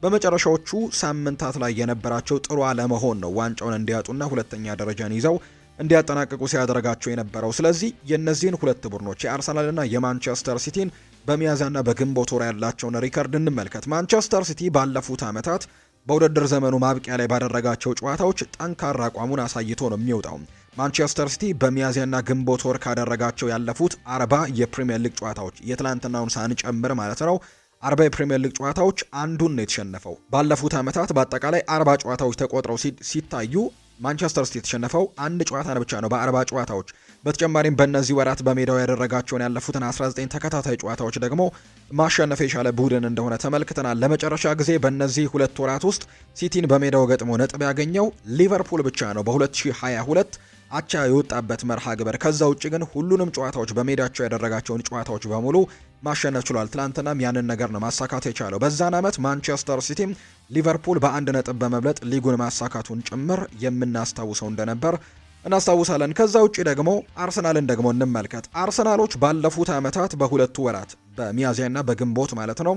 በመጨረሻዎቹ ሳምንታት ላይ የነበራቸው ጥሩ አለመሆን ነው ዋንጫውን እንዲያጡና ሁለተኛ ደረጃን ይዘው እንዲያጠናቅቁ ሲያደርጋቸው የነበረው። ስለዚህ የእነዚህን ሁለት ቡድኖች የአርሰናልና የማንቸስተር ሲቲን በሚያዝያና በግንቦት ወር ያላቸውን ሪከርድ እንመልከት። ማንቸስተር ሲቲ ባለፉት ዓመታት በውድድር ዘመኑ ማብቂያ ላይ ባደረጋቸው ጨዋታዎች ጠንካራ አቋሙን አሳይቶ ነው የሚወጣው። ማንቸስተር ሲቲ በሚያዝያና ግንቦት ወር ካደረጋቸው ያለፉት 40 የፕሪሚየር ሊግ ጨዋታዎች የትላንትናውን ሳንጨምር ማለት ነው 40 የፕሪሚየር ሊግ ጨዋታዎች አንዱን ነው የተሸነፈው። ባለፉት ዓመታት በአጠቃላይ 40 ጨዋታዎች ተቆጥረው ሲታዩ ማንቸስተር ሲቲ የተሸነፈው አንድ ጨዋታን ብቻ ነው በ40 ጨዋታዎች። በተጨማሪም በእነዚህ ወራት በሜዳው ያደረጋቸውን ያለፉትን 19 ተከታታይ ጨዋታዎች ደግሞ ማሸነፍ የቻለ ቡድን እንደሆነ ተመልክተናል። ለመጨረሻ ጊዜ በእነዚህ ሁለት ወራት ውስጥ ሲቲን በሜዳው ገጥሞ ነጥብ ያገኘው ሊቨርፑል ብቻ ነው በ2022 አቻ የወጣበት መርሃ ግብር። ከዛ ውጭ ግን ሁሉንም ጨዋታዎች በሜዳቸው ያደረጋቸውን ጨዋታዎች በሙሉ ማሸነፍ ችሏል። ትላንትናም ያንን ነገር ነው ማሳካት የቻለው። በዛን ዓመት ማንቸስተር ሲቲም ሊቨርፑል በአንድ ነጥብ በመብለጥ ሊጉን ማሳካቱን ጭምር የምናስታውሰው እንደነበር እናስታውሳለን። ከዛ ውጭ ደግሞ አርሰናልን ደግሞ እንመልከት። አርሰናሎች ባለፉት ዓመታት በሁለቱ ወራት በሚያዝያና በግንቦት ማለት ነው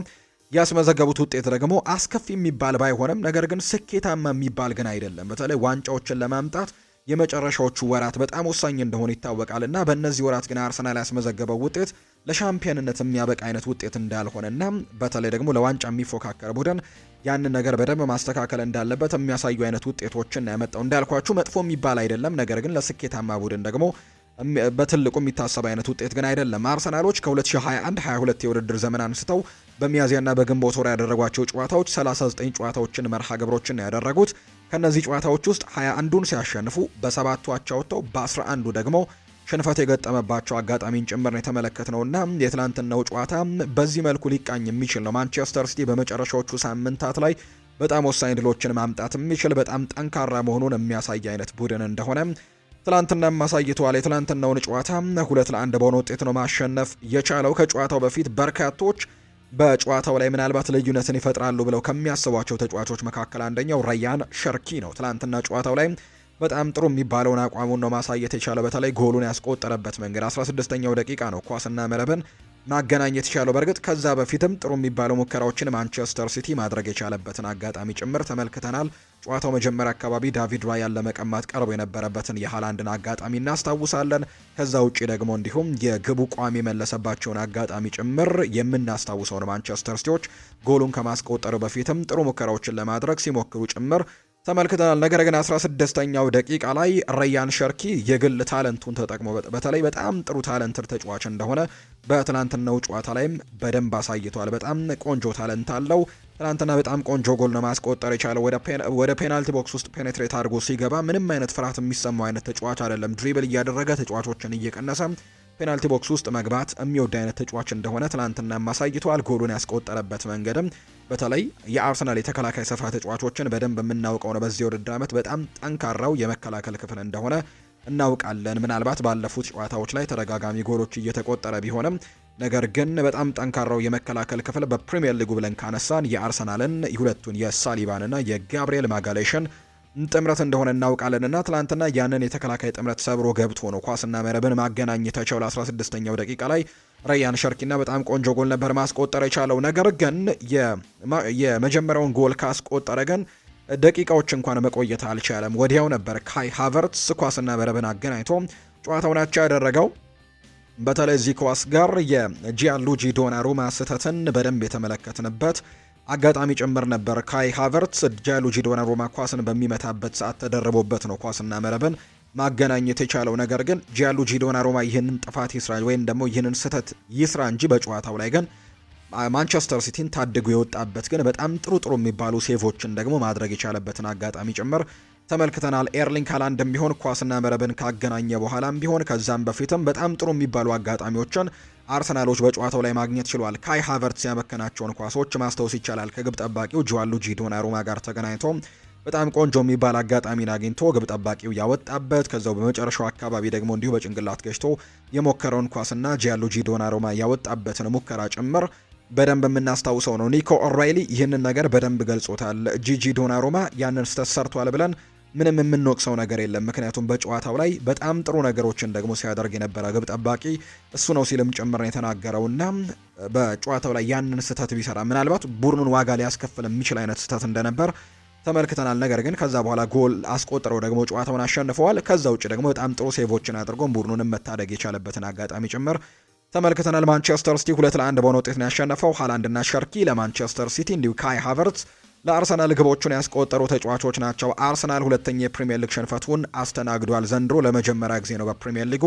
ያስመዘገቡት ውጤት ደግሞ አስከፊ የሚባል ባይሆንም ነገር ግን ስኬታማ የሚባል ግን አይደለም። በተለይ ዋንጫዎችን ለማምጣት የመጨረሻዎቹ ወራት በጣም ወሳኝ እንደሆነ ይታወቃልና በእነዚህ ወራት ግን አርሰናል ያስመዘገበው ውጤት ለሻምፒዮንነት የሚያበቃ አይነት ውጤት እንዳልሆነና በተለይ ደግሞ ለዋንጫ የሚፎካከር ቡድን ያንን ነገር በደንብ ማስተካከል እንዳለበት የሚያሳዩ አይነት ውጤቶችን ያመጣው። እንዳልኳችሁ መጥፎ የሚባል አይደለም፣ ነገር ግን ለስኬታማ ቡድን ደግሞ በትልቁ የሚታሰብ አይነት ውጤት ግን አይደለም። አርሰናሎች ከ2021-22 የውድድር ዘመን አንስተው በሚያዝያና በግንቦት ወር ያደረጓቸው ጨዋታዎች 39 ጨዋታዎችን መርሃ ግብሮችን ያደረጉት። ከነዚህ ጨዋታዎች ውስጥ 21ዱን ሲያሸንፉ በ7ቱ አቻ ወጥተው በ11ዱ ደግሞ ሽንፈት የገጠመባቸው አጋጣሚን ጭምር ነው የተመለከትነውና የትላንትናው ጨዋታ በዚህ መልኩ ሊቃኝ የሚችል ነው። ማንቸስተር ሲቲ በመጨረሻዎቹ ሳምንታት ላይ በጣም ወሳኝ ድሎችን ማምጣት የሚችል በጣም ጠንካራ መሆኑን የሚያሳይ አይነት ቡድን እንደሆነ ትላንትናም አሳይተዋል። የትላንትናውን ጨዋታ 2-1 በሆነ ውጤት ነው ማሸነፍ የቻለው። ከጨዋታው በፊት በርካቶች በጨዋታው ላይ ምናልባት ልዩነትን ይፈጥራሉ ብለው ከሚያስቧቸው ተጫዋቾች መካከል አንደኛው ራያን ሸርኪ ነው። ትላንትና ጨዋታው ላይ በጣም ጥሩ የሚባለውን አቋሙን ነው ማሳየት የቻለው። በተለይ ጎሉን ያስቆጠረበት መንገድ 16ኛው ደቂቃ ነው ኳስና መረብን ማገናኘት የቻለው። በእርግጥ ከዛ በፊትም ጥሩ የሚባለው ሙከራዎችን ማንቸስተር ሲቲ ማድረግ የቻለበትን አጋጣሚ ጭምር ተመልክተናል። ጨዋታው መጀመሪያ አካባቢ ዳቪድ ራያን ለመቀማት ቀርቦ የነበረበትን የሃላንድን አጋጣሚ እናስታውሳለን። ከዛ ውጪ ደግሞ እንዲሁም የግቡ ቋሚ የመለሰባቸውን አጋጣሚ ጭምር የምናስታውሰውን ማንቸስተር ሲቲዎች ጎሉን ከማስቆጠሩ በፊትም ጥሩ ሙከራዎችን ለማድረግ ሲሞክሩ ጭምር ተመልክተናል። ነገር ግን 16ኛው ደቂቃ ላይ ራያን ሸርኪ የግል ታለንቱን ተጠቅሞ በተለይ በጣም ጥሩ ታለንትር ተጫዋች እንደሆነ በትናንትናው ጨዋታ ላይም በደንብ አሳይቷል። በጣም ቆንጆ ታለንት አለው። ትናንትና በጣም ቆንጆ ጎል ነው ማስቆጠር የቻለው። ወደ ፔናልቲ ቦክስ ውስጥ ፔኔትሬት አድርጎ ሲገባ ምንም አይነት ፍርሃት የሚሰማው አይነት ተጫዋች አይደለም። ድሪብል እያደረገ ተጫዋቾችን እየቀነሰ ፔናልቲ ቦክስ ውስጥ መግባት የሚወድ አይነት ተጫዋች እንደሆነ ትናንትና አሳይቷል። ጎሉን ያስቆጠረበት መንገድም በተለይ የአርሰናል የተከላካይ ስፍራ ተጫዋቾችን በደንብ የምናውቀው ነው። በዚህ ውድድር ዓመት በጣም ጠንካራው የመከላከል ክፍል እንደሆነ እናውቃለን። ምናልባት ባለፉት ጨዋታዎች ላይ ተደጋጋሚ ጎሎች እየተቆጠረ ቢሆንም ነገር ግን በጣም ጠንካራው የመከላከል ክፍል በፕሪሚየር ሊጉ ብለን ካነሳን የአርሰናልን ሁለቱን የሳሊባንና የጋብሪኤል ማጋሌሽን ጥምረት እንደሆነ እናውቃለንና ትላንትና ያንን የተከላካይ ጥምረት ሰብሮ ገብቶ ነው ኳስና መረብን ማገናኘታቸው። ለ16ኛው ደቂቃ ላይ ራያን ሸርኪና በጣም ቆንጆ ጎል ነበር ማስቆጠር የቻለው። ነገር ግን የመጀመሪያውን ጎል ካስቆጠረ ግን ደቂቃዎች እንኳን መቆየት አልቻለም። ወዲያው ነበር ካይ ሃቨርትስ ኳስና መረብን አገናኝቶ ጨዋታውን አቻ ያደረገው። በተለይ እዚህ ኳስ ጋር የጂያንሉጂ ዶናሩማ ስህተትን በደንብ የተመለከትንበት አጋጣሚ ጭምር ነበር። ካይ ሃቨርትስ ጂያንሉጂ ዶናሩማ ኳስን በሚመታበት ሰዓት ተደርቦበት ነው ኳስና መረብን ማገናኘት የቻለው። ነገር ግን ጂያንሉጂ ዶናሩማ ይህንን ጥፋት ይስራ ወይም ደግሞ ይህንን ስህተት ይስራ እንጂ በጨዋታው ላይ ግን ማንቸስተር ሲቲን ታድጎ የወጣበት ግን በጣም ጥሩ የሚባሉ ሴቮችን ደግሞ ማድረግ የቻለበትን አጋጣሚ ጭምር ተመልክተናል። ኤርሊንግ ሃላንድም ቢሆን ኳስና መረብን ካገናኘ በኋላም ቢሆን ከዛም በፊትም በጣም ጥሩ የሚባሉ አጋጣሚዎችን አርሰናሎች በጨዋታው ላይ ማግኘት ችሏል። ካይ ሃቨርትስ ያመከናቸውን ኳሶች ማስታወስ ይቻላል። ከግብ ጠባቂው ጂያንሉጂ ዶናሩማ ጋር ተገናኝቶ በጣም ቆንጆ የሚባል አጋጣሚን አግኝቶ ግብ ጠባቂው ያወጣበት ከዛው በመጨረሻው አካባቢ ደግሞ እንዲሁ በጭንቅላት ገጭቶ የሞከረውን ኳስና ጂያንሉጂ ዶናሩማ ያወጣበትን ሙከራ ጭምር በደንብ የምናስታውሰው ነው። ኒኮ ኦራይሊ ይህንን ነገር በደንብ ገልጾታል። ጂጂ ዶናሩማ ያንን ስህተት ሰርቷል ብለን ምንም የምንወቅሰው ነገር የለም። ምክንያቱም በጨዋታው ላይ በጣም ጥሩ ነገሮችን ደግሞ ሲያደርግ የነበረ ግብ ጠባቂ እሱ ነው ሲልም ጭምር ነው የተናገረውና በጨዋታው ላይ ያንን ስህተት ቢሰራ ምናልባት ቡድኑን ዋጋ ሊያስከፍል የሚችል አይነት ስህተት እንደነበር ተመልክተናል። ነገር ግን ከዛ በኋላ ጎል አስቆጥረው ደግሞ ጨዋታውን አሸንፈዋል። ከዛ ውጭ ደግሞ በጣም ጥሩ ሴቮችን አድርጎ ቡድኑንም መታደግ የቻለበትን አጋጣሚ ጭምር ተመልክተናል። ማንቸስተር ሲቲ 2-1 በሆነ ውጤት ነው ያሸነፈው። ሃላንድና ሸርኪ ለማንቸስተር ሲቲ እንዲሁ ካይ ሃቨርትዝ ለአርሰናል ግቦቹን ያስቆጠሩ ተጫዋቾች ናቸው። አርሰናል ሁለተኛ የፕሪሚየር ሊግ ሽንፈቱን አስተናግዷል። ዘንድሮ ለመጀመሪያ ጊዜ ነው በፕሪሚየር ሊጉ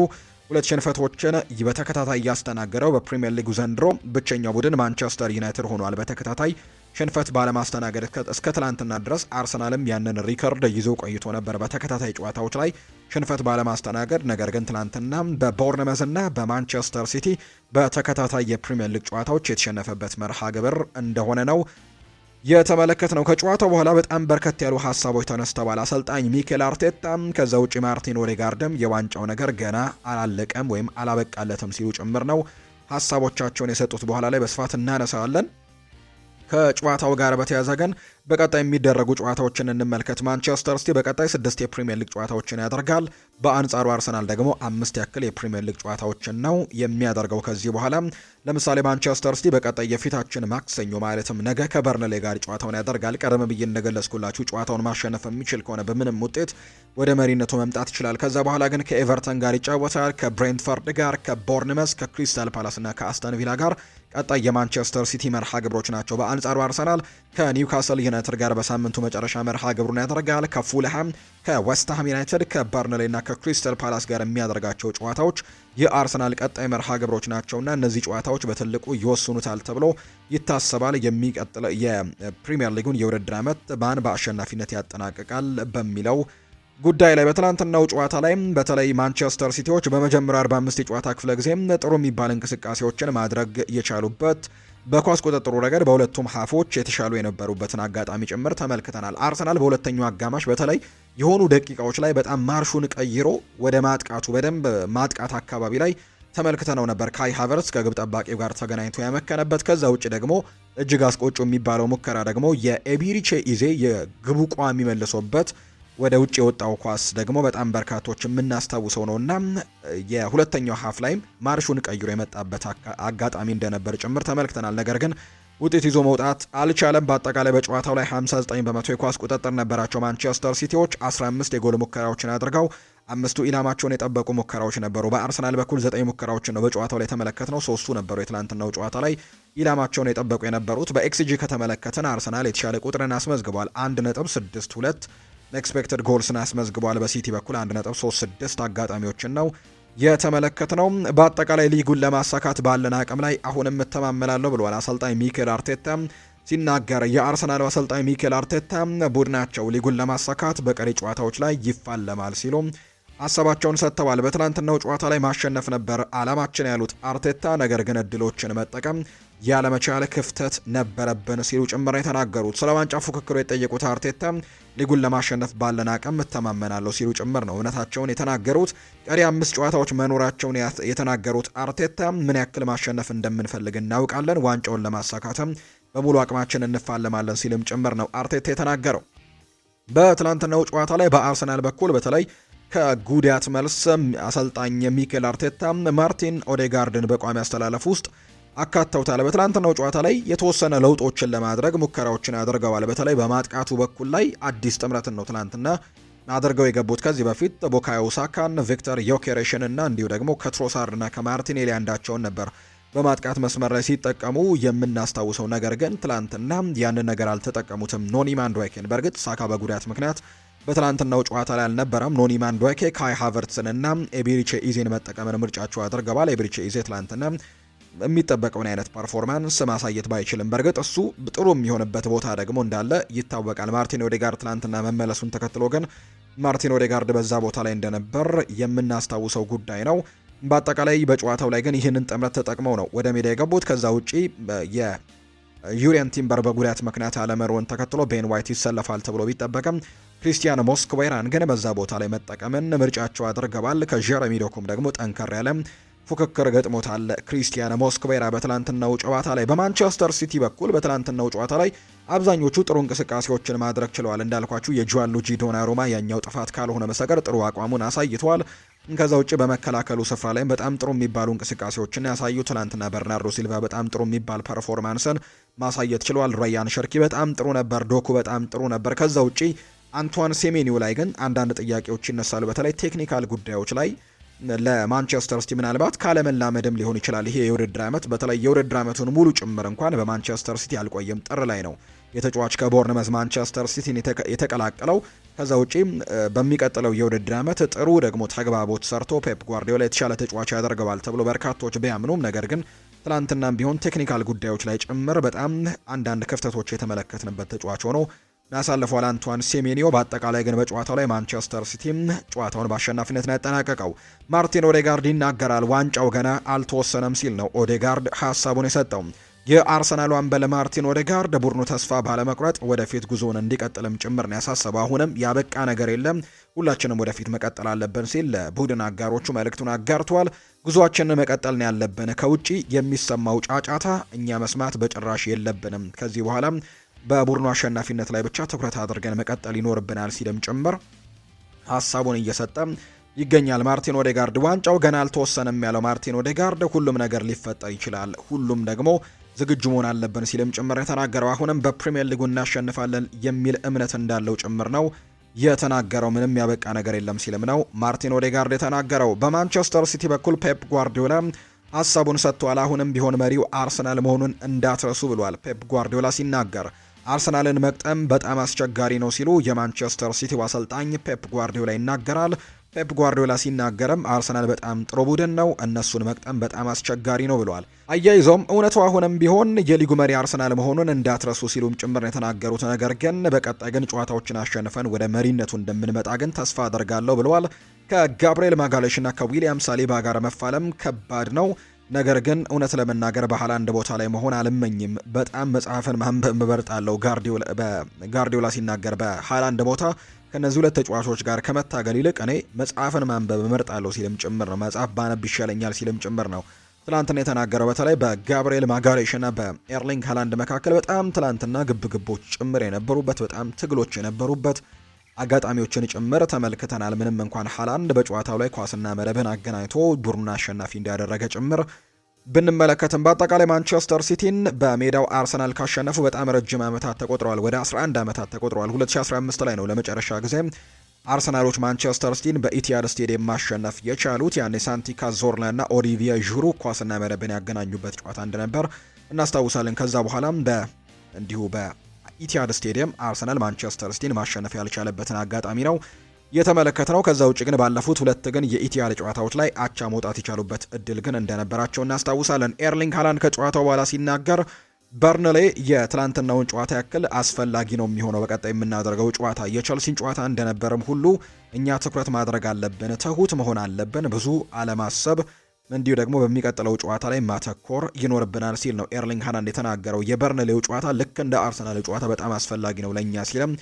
ሁለት ሽንፈቶችን በተከታታይ እያስተናገደው። በፕሪሚየር ሊጉ ዘንድሮ ብቸኛው ቡድን ማንቸስተር ዩናይትድ ሆኗል በተከታታይ ሽንፈት ባለማስተናገድ እስከ ትላንትና ድረስ። አርሰናልም ያንን ሪከርድ ይዞ ቆይቶ ነበር በተከታታይ ጨዋታዎች ላይ ሽንፈት ባለማስተናገድ። ነገር ግን ትላንትና በቦርንመዝ እና በማንቸስተር ሲቲ በተከታታይ የፕሪሚየር ሊግ ጨዋታዎች የተሸነፈበት መርሃ ግብር እንደሆነ ነው የተመለከት ነው። ከጨዋታው በኋላ በጣም በርከት ያሉ ሀሳቦች ተነስተዋል። አሰልጣኝ ሚኬል አርቴታ ከዛ ውጪ ማርቲን ኦዴጋርድም የዋንጫው ነገር ገና አላለቀም ወይም አላበቃለትም ሲሉ ጭምር ነው ሀሳቦቻቸውን የሰጡት። በኋላ ላይ በስፋት እናነሳዋለን። ከጨዋታው ጋር በተያያዘ ግን በቀጣይ የሚደረጉ ጨዋታዎችን እንመልከት። ማንቸስተር ሲቲ በቀጣይ 6 የፕሪሚየር ሊግ ጨዋታዎችን ያደርጋል። በአንጻሩ አርሰናል ደግሞ 5 ያክል የፕሪሚየር ሊግ ጨዋታዎችን ነው የሚያደርገው ከዚህ በኋላ። ለምሳሌ ማንቸስተር ሲቲ በቀጣይ የፊታችን ማክሰኞ ማለትም ነገ ከበርንሌ ጋር ጨዋታውን ያደርጋል። ቀደም ብዬ እንደገለጽኩላችሁ ጨዋታውን ማሸነፍ የሚችል ከሆነ በምንም ውጤት ወደ መሪነቱ መምጣት ይችላል። ከዛ በኋላ ግን ከኤቨርተን ጋር ይጫወታል፣ ከብሬንትፈርድ ጋር፣ ከቦርንመስ፣ ከክሪስታል ፓላስ እና ከአስተን ቪላ ጋር ቀጣይ የማንቸስተር ሲቲ መርሃ ግብሮች ናቸው። በአንጻሩ አርሰናል ከኒውካስል ዩናይትድ ጋር በሳምንቱ መጨረሻ መርሃ ግብሩን ያደርጋል። ከፉልሃም፣ ከዌስትሃም ዩናይትድ፣ ከበርንሌ እና ከክሪስታል ፓላስ ጋር የሚያደርጋቸው ጨዋታዎች የአርሰናል ቀጣይ መርሃ ግብሮች ናቸውና እነዚህ ጨዋታዎች በትልቁ ይወስኑታል ተብሎ ይታሰባል። የሚቀጥለው የፕሪሚየር ሊጉን የውድድር ዓመት በአሸናፊነት ያጠናቅቃል በሚለው ጉዳይ ላይ በትላንትናው ጨዋታ ላይ በተለይ ማንቸስተር ሲቲዎች በመጀመሪያው 45 የጨዋታ ክፍለ ጊዜም ጥሩ የሚባል እንቅስቃሴዎችን ማድረግ የቻሉበት በኳስ ቁጥጥሩ ረገድ በሁለቱም ሀፎች የተሻሉ የነበሩበትን አጋጣሚ ጭምር ተመልክተናል። አርሰናል በሁለተኛው አጋማሽ በተለይ የሆኑ ደቂቃዎች ላይ በጣም ማርሹን ቀይሮ ወደ ማጥቃቱ በደንብ ማጥቃት አካባቢ ላይ ተመልክተነው ነበር። ካይ ሃቨርትዝ ከግብ ጠባቂው ጋር ተገናኝቶ ያመከነበት። ከዛ ውጭ ደግሞ እጅግ አስቆጮ የሚባለው ሙከራ ደግሞ የኤቢሪቼ ኢዜ የግቡ ቋሚ መልሶበት ወደ ውጭ የወጣው ኳስ ደግሞ በጣም በርካቶች የምናስታውሰው ነውና የሁለተኛው ሀፍ ላይም ማርሹን ቀይሮ የመጣበት አጋጣሚ እንደነበር ጭምር ተመልክተናል። ነገር ግን ውጤት ይዞ መውጣት አልቻለም። በአጠቃላይ በጨዋታው ላይ 59 በመቶ የኳስ ቁጥጥር ነበራቸው ማንቸስተር ሲቲዎች። 15 የጎል ሙከራዎችን አድርገው 5ቱ ኢላማቸውን የጠበቁ ሙከራዎች ነበሩ። በአርሰናል በኩል 9 ሙከራዎችን ነው በጨዋታው ላይ የተመለከትነው። 3ቱ ነበሩ የትላንትናው ጨዋታ ላይ ኢላማቸውን የጠበቁ የነበሩት። በኤክስጂ ከተመለከትን አርሰናል የተሻለ ቁጥርን አስመዝግቧል። 1.62 ኤክስፔክትድ ጎልስን አስመዝግቧል። በሲቲ በኩል 1.36 አጋጣሚዎችን ነው የተመለከትነው። በአጠቃላይ ሊጉን ለማሳካት ባለን አቅም ላይ አሁንም እተማመናለሁ ብሏል አሰልጣኝ ሚኬል አርቴታ ሲናገር። የአርሰናል አሰልጣኝ ሚኬል አርቴታ ቡድናቸው ሊጉን ለማሳካት በቀሪ ጨዋታዎች ላይ ይፋለማል ሲሉ ሀሳባቸውን ሰጥተዋል። በትናንትናው ጨዋታ ላይ ማሸነፍ ነበር አላማችን ያሉት አርቴታ፣ ነገር ግን እድሎችን መጠቀም ያለመቻል ክፍተት ነበረብን ሲሉ ጭምር የተናገሩት። ስለ ዋንጫ ፉክክሩ የጠየቁት አርቴታ ሊጉን ለማሸነፍ ባለን አቅም እተማመናለሁ ሲሉ ጭምር ነው እውነታቸውን የተናገሩት። ቀሪ 5 ጨዋታዎች መኖራቸውን የተናገሩት አርቴታ ምን ያክል ማሸነፍ እንደምንፈልግ እናውቃለን፣ ዋንጫውን ለማሳካትም በሙሉ አቅማችን እንፋለማለን ሲልም ጭምር ነው አርቴታ የተናገረው። በትናንትናው ጨዋታ ላይ በአርሰናል በኩል በተለይ ከጉዳት መልስ አሰልጣኝ ሚኬል አርቴታ ማርቲን ኦዴጋርድን በቋሚ አስተላለፍ ውስጥ አካተውታል። በትላንትናው ጨዋታ ላይ የተወሰነ ለውጦችን ለማድረግ ሙከራዎችን አድርገዋል። በተለይ በማጥቃቱ በኩል ላይ አዲስ ጥምረትን ነው ትላንትና አድርገው የገቡት። ከዚህ በፊት ቡካዮ ሳካን፣ ቪክተር ዮኬሬሽን እና እንዲሁ ደግሞ ከትሮሳርድና ከማርቲኔሊ አንዳቸውን ነበር በማጥቃት መስመር ላይ ሲጠቀሙ የምናስታውሰው። ነገር ግን ትላንትና ያንን ነገር አልተጠቀሙትም። ኖኒ ማንዱዌኬን በእርግጥ ሳካ በጉዳት ምክንያት በትላንትናው ጨዋታ ላይ አልነበረም። ኖኒ ማንዱዌኬ ካይ ሃቨርትስን እና ኤቢሪቼ ኢዜን መጠቀምን ምርጫቸው አድርገዋል። ኤቢሪቼ ኢዜ ትላንትና የሚጠበቀውን አይነት ፐርፎርማንስ ማሳየት ባይችልም በእርግጥ እሱ ጥሩ የሚሆንበት ቦታ ደግሞ እንዳለ ይታወቃል። ማርቲን ኦዴጋርድ ትላንትና መመለሱን ተከትሎ ግን ማርቲን ኦዴጋርድ በዛ ቦታ ላይ እንደነበር የምናስታውሰው ጉዳይ ነው። በአጠቃላይ በጨዋታው ላይ ግን ይህንን ጥምረት ተጠቅመው ነው ወደ ሜዳ የገቡት። ከዛ ውጪ ዩሪየን ቲምበር በጉዳት ምክንያት አለመኖሩን ተከትሎ ቤን ዋይት ይሰለፋል ተብሎ ቢጠበቅም ክሪስቲያን ሞስኩዌራን ግን በዛ ቦታ ላይ መጠቀምን ምርጫቸው አድርገዋል። ከጀረሚ ዶኩም ደግሞ ጠንከር ያለ ፉክክር ገጥሞታል። ክሪስቲያን ሞስኩዌራ በትላንትናው ጨዋታ ላይ በማንቸስተር ሲቲ በኩል በትላንትናው ጨዋታ ላይ አብዛኞቹ ጥሩ እንቅስቃሴዎችን ማድረግ ችለዋል። እንዳልኳችሁ የጂያንሉጂ ዶናሩማ ያኛው ጥፋት ካልሆነ መሰቀር ጥሩ አቋሙን አሳይቷል። ከዛ ውጭ በመከላከሉ ስፍራ ላይ በጣም ጥሩ የሚባሉ እንቅስቃሴዎችን ያሳዩ። ትላንትና በርናርዶ ሲልቫ በጣም ጥሩ የሚባል ፐርፎርማንስን ማሳየት ችሏል። ራያን ሸርኪ በጣም ጥሩ ነበር። ዶኩ በጣም ጥሩ ነበር። ከዛ ውጭ አንቷን ሴሜኒዮ ላይ ግን አንዳንድ ጥያቄዎች ይነሳሉ። በተለይ ቴክኒካል ጉዳዮች ላይ ለማንቸስተር ሲቲ ምናልባት ካለመላመድም ሊሆን ይችላል። ይሄ የውድድር ዓመት በተለይ የውድድር ዓመቱን ሙሉ ጭምር እንኳን በማንቸስተር ሲቲ አልቆየም። ጥር ላይ ነው የተጫዋች ከቦርንመዝ ማንቸስተር ሲቲን የተቀላቀለው። ከዛ ውጪ በሚቀጥለው የውድድር ዓመት ጥሩ ደግሞ ተግባቦት ሰርቶ ፔፕ ጓርዲዮላ የተሻለ ተጫዋች ያደርገዋል ተብሎ በርካቶች ቢያምኑም ነገር ግን ትላንትናም ቢሆን ቴክኒካል ጉዳዮች ላይ ጭምር በጣም አንዳንድ ክፍተቶች የተመለከትንበት ተጫዋች ሆኖ ያሳለፈው አንቷን ሴሜኒዮ። በአጠቃላይ ግን በጨዋታው ላይ ማንቸስተር ሲቲም ጨዋታውን በአሸናፊነት ነው ያጠናቀቀው። ማርቲን ኦዴጋርድ ይናገራል። ዋንጫው ገና አልተወሰነም ሲል ነው ኦዴጋርድ ሀሳቡን የሰጠው። የአርሰናሉ አምበል ማርቲን ኦዴጋርድ ቡድኑ ተስፋ ባለመቁረጥ ወደፊት ጉዞውን እንዲቀጥልም ጭምር ነው ያሳሰበው። አሁንም ያበቃ ነገር የለም፣ ሁላችንም ወደፊት መቀጠል አለብን ሲል ለቡድን አጋሮቹ መልእክቱን አጋርቷል። ጉዞአችንን መቀጠል ነው ያለብን። ከውጪ የሚሰማው ጫጫታ እኛ መስማት በጭራሽ የለብንም። ከዚህ በኋላ በቡድኑ አሸናፊነት ላይ ብቻ ትኩረት አድርገን መቀጠል ይኖርብናል ሲልም ጭምር ሀሳቡን እየሰጠ ይገኛል። ማርቲን ኦዴጋርድ ዋንጫው ገና አልተወሰነም ያለው ማርቲን ኦዴጋርድ ሁሉም ነገር ሊፈጠር ይችላል፣ ሁሉም ደግሞ ዝግጁ መሆን አለብን ሲልም ጭምር የተናገረው። አሁንም በፕሪሚየር ሊጉ እናሸንፋለን የሚል እምነት እንዳለው ጭምር ነው የተናገረው። ምንም ያበቃ ነገር የለም ሲልም ነው ማርቲን ኦዴጋርድ የተናገረው። በማንቸስተር ሲቲ በኩል ፔፕ ጓርዲዮላ ሀሳቡን ሰጥቷል። አሁንም ቢሆን መሪው አርሰናል መሆኑን እንዳትረሱ ብሏል ፔፕ ጓርዲዮላ ሲናገር። አርሰናልን መቅጠም በጣም አስቸጋሪ ነው ሲሉ የማንቸስተር ሲቲው አሰልጣኝ ፔፕ ጓርዲዮላ ይናገራል። ፔፕ ጓርዲዮላ ሲናገርም አርሰናል በጣም ጥሩ ቡድን ነው፣ እነሱን መቅጠም በጣም አስቸጋሪ ነው ብለዋል። አያይዘውም እውነቱ አሁንም ቢሆን የሊጉ መሪ አርሰናል መሆኑን እንዳትረሱ ሲሉም ጭምር የተናገሩት። ነገር ግን በቀጣይ ግን ጨዋታዎችን አሸንፈን ወደ መሪነቱ እንደምንመጣ ግን ተስፋ አደርጋለሁ ብለዋል። ከጋብሪኤል ማጋሌሽና ከዊሊያም ሳሊባ ጋር መፋለም ከባድ ነው፣ ነገር ግን እውነት ለመናገር በሃላንድ ቦታ ላይ መሆን አልመኝም። በጣም መጽሐፍን ማንበብ እመርጣለሁ። ጋርዲዮላ ሲናገር በሃላንድ ቦታ ከነዚህ ሁለት ተጫዋቾች ጋር ከመታገል ይልቅ እኔ መጽሐፍን ማንበብ እመርጣለሁ ሲልም ጭምር ነው። መጽሐፍ ባነብ ይሻለኛል ሲልም ጭምር ነው ትላንትና የተናገረው። በተለይ በጋብሪኤል ማጋሌሽና በኤርሊንግ ሃላንድ መካከል በጣም ትላንትና ግብግቦች ጭምር የነበሩበት በጣም ትግሎች የነበሩበት አጋጣሚዎችን ጭምር ተመልክተናል። ምንም እንኳን ሃላንድ በጨዋታው ላይ ኳስና መረብን አገናኝቶ ቡድኑን አሸናፊ እንዲያደረገ ጭምር ብንመለከትም በአጠቃላይ ማንቸስተር ሲቲን በሜዳው አርሰናል ካሸነፉ በጣም ረጅም ዓመታት ተቆጥረዋል። ወደ 11 ዓመታት ተቆጥረዋል። 2015 ላይ ነው ለመጨረሻ ጊዜ አርሰናሎች ማንቸስተር ሲቲን በኢቲሃድ ስቴዲየም ማሸነፍ የቻሉት። ያኔ ሳንቲ ካዞርላና ኦሊቪየ ዡሩ ኳስና መረብን ያገናኙበት ጨዋታ እንደነበር እናስታውሳለን። ከዛ በኋላም እንዲሁ በኢቲሃድ ስቴዲየም አርሰናል ማንቸስተር ሲቲን ማሸነፍ ያልቻለበትን አጋጣሚ ነው የተመለከትነው። ከዛ ውጭ ግን ባለፉት ሁለት ግን የኢቲሃድ ጨዋታዎች ላይ አቻ መውጣት የቻሉበት እድል ግን እንደነበራቸው እናስታውሳለን። ኤርሊንግ ሃላንድ ከጨዋታው በኋላ ሲናገር በርንሌ የትላንትናውን ጨዋታ ያክል አስፈላጊ ነው የሚሆነው በቀጣይ የምናደርገው ጨዋታ የቸልሲን ጨዋታ እንደነበረም ሁሉ እኛ ትኩረት ማድረግ አለብን፣ ትሁት መሆን አለብን፣ ብዙ አለማሰብ፣ እንዲሁ ደግሞ በሚቀጥለው ጨዋታ ላይ ማተኮር ይኖርብናል ሲል ነው ኤርሊንግ ሃላንድ የተናገረው። የበርንሌው ጨዋታ ልክ እንደ አርሰናል ጨዋታ በጣም አስፈላጊ ነው ለእኛ ሲልም